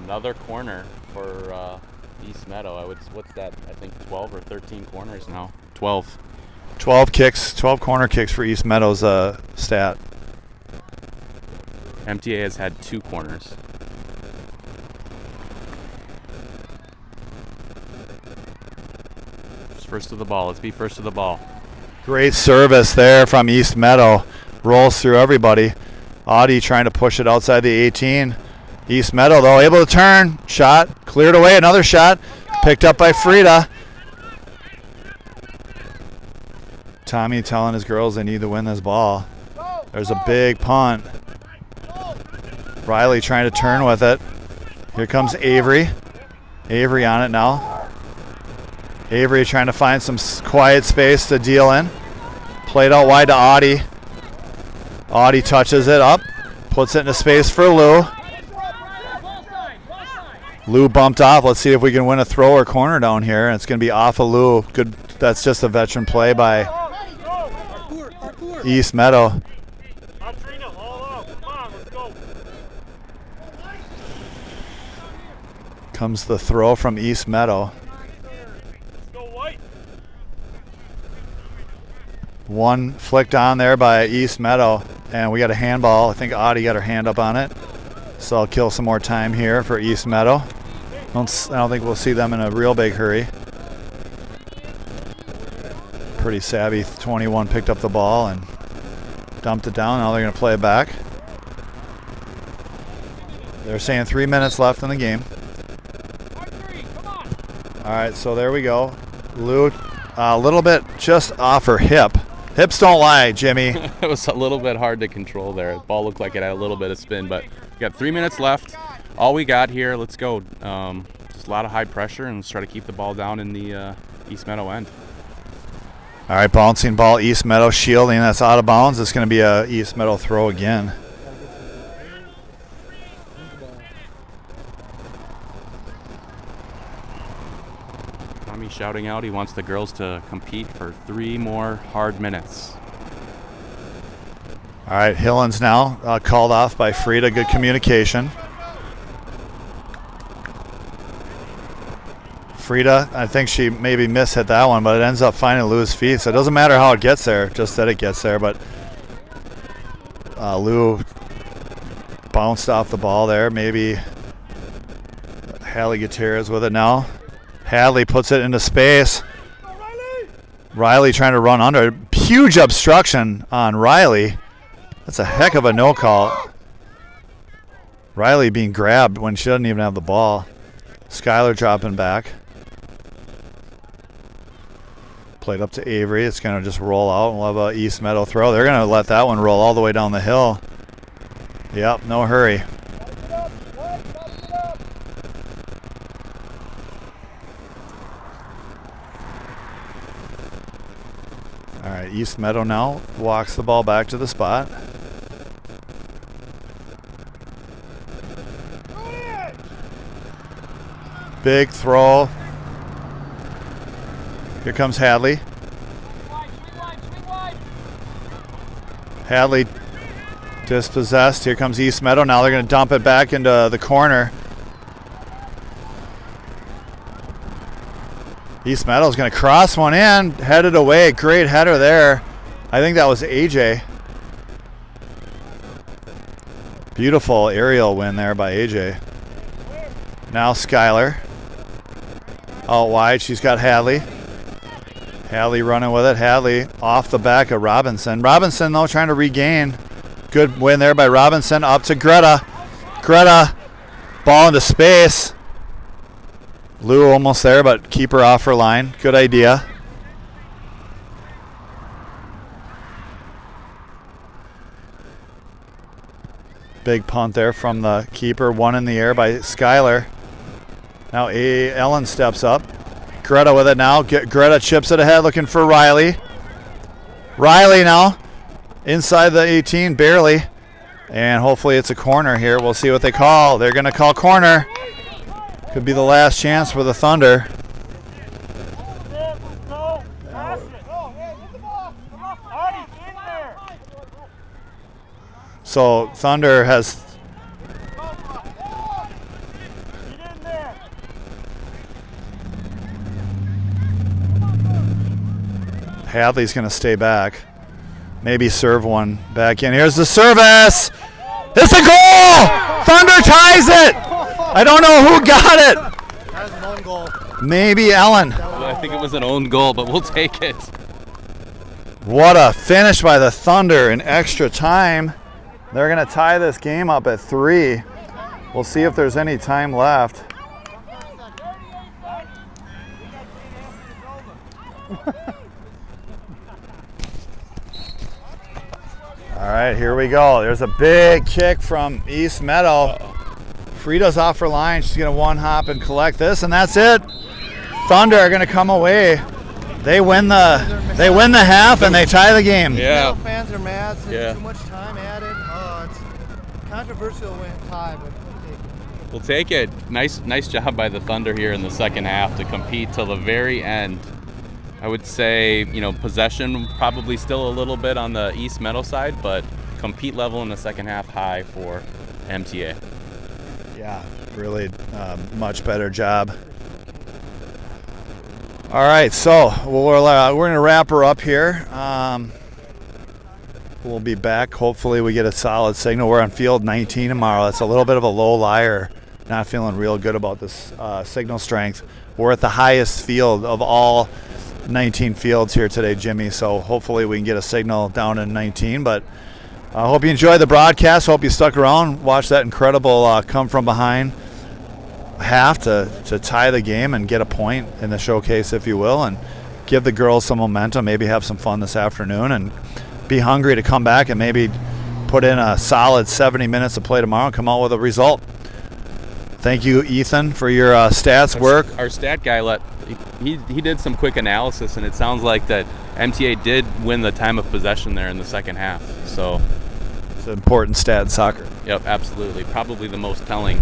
Another corner for East Meadow. What's that? I think 12 or 13 corners now. 12. 12 kicks, 12 corner kicks for East Meadow's stat. MTA has had 2 corners. First to the ball. Let's be first to the ball. Great service there from East Meadow. Rolls through everybody. Audie trying to push it outside the 18. East Meadow, though, able to turn. Shot. Cleared away. Another shot. Picked up by Frida. Tommy telling his girls they need to win this ball. There's a big punt. Riley trying to turn with it. Here comes Avery. Avery on it now. Avery trying to find some quiet space to deal in. Played out wide to Audie. Audie touches it up. Puts it into space for Lou. Lou bumped off. Let's see if we can win a throw or corner down here. And it's going to be off of Lou. Good. That's just a veteran play by East Meadow. Comes the throw from East Meadow. One flicked on there by East Meadow, and we got a handball. I think Audie got her hand up on it. So I'll kill some more time here for East Meadow. I don't think we'll see them in a real big hurry. Pretty savvy 21 picked up the ball and dumped it down. Now they're going to play it back. They're saying 3 minutes left in the game. All right, so there we go. Lou, a little bit just off her hip. Hips don't lie, Jimmy. It was a little bit hard to control there. The ball looked like it had a little bit of spin, but we got 3 minutes left. All we got here, let's go. Just a lot of high pressure, and let's try to keep the ball down in the East Meadow end. All right, bouncing ball, East Meadow shielding. That's out of bounds. It's going to be a East Meadow throw again. Tommy's shouting out he wants the girls to compete for 3 more hard minutes. All right, Hillens now called off by Frida. Good communication. Frida, I think she maybe mishit that one, but it ends up finding Lou's feet. So it doesn't matter how it gets there, just that it gets there. But Lou bounced off the ball there. Maybe Hadley Gutierrez with it now. Hadley puts it into space. Riley trying to run under. Huge obstruction on Riley. That's a heck of a no call. Riley being grabbed when she doesn't even have the ball. Skylar dropping back. Played up to Avery. It's going to just roll out. We'll have a East Meadow throw. They're going to let that one roll all the way down the hill. Yep, no hurry. All right, East Meadow now walks the ball back to the spot. Big throw. Here comes Hadley. Hadley dispossessed. Here comes East Meadow. Now they're going to dump it back into the corner. East Meadow's going to cross one in. Headed away. Great header there. I think that was AJ. Beautiful aerial win there by AJ. Now Skylar. Out wide. She's got Hadley. Hadley running with it. Hadley off the back of Robinson. Robinson, though, trying to regain. Good win there by Robinson. Up to Greta. Greta. Ball into space. Lou almost there, but keep her off her line. Good idea. Big punt there from the keeper. One in the air by Skylar. Now Ellen steps up. Greta with it now. Greta chips it ahead looking for Riley. Riley now inside the 18, barely. And hopefully it's a corner here. We'll see what they call. They're going to call corner. Could be the last chance for the Thunder. So Thunder has... Hadley's going to stay back. Maybe serve one back in. Here's the service. It's a goal! Thunder ties it! I don't know who got it. That was an own goal. Maybe Ellen. Well, I think it was an own goal, but we'll take it. What a finish by the Thunder in extra time. They're going to tie this game up at 3. We'll see if there's any time left. All right, here we go. There's a big kick from East Meadow. Frida's off her line. She's going to one hop and collect this, and that's it. Thunder are going to come away. They win the half and they tie the game. Yeah. Fans are mad since Yeah. too much time added. It's controversial tie, but We'll take it. Nice job by the Thunder here in the second half to compete till the very end. I would say, possession probably still a little bit on the East Meadow side, but compete level in the second half high for MTA. Yeah, really much better job. All right, so we're going to wrap her up here. We'll be back. Hopefully we get a solid signal. We're on field 19 tomorrow. That's a little bit of a low liar. Not feeling real good about this signal strength. We're at the highest field of all 19 fields here today, Jimmy. So hopefully we can get a signal down in 19. But I hope you enjoyed the broadcast. Hope you stuck around. Watch that incredible come from behind half to tie the game and get a point in the showcase, if you will, and give the girls some momentum. Maybe have some fun this afternoon and be hungry to come back and maybe put in a solid 70 minutes of play tomorrow and come out with a result. Thank you, Ethan, for your stats work. Our stat guy he did some quick analysis, and it sounds like that MTA did win the time of possession there in the second half. So it's an important stat in soccer. Yep, absolutely. Probably the most telling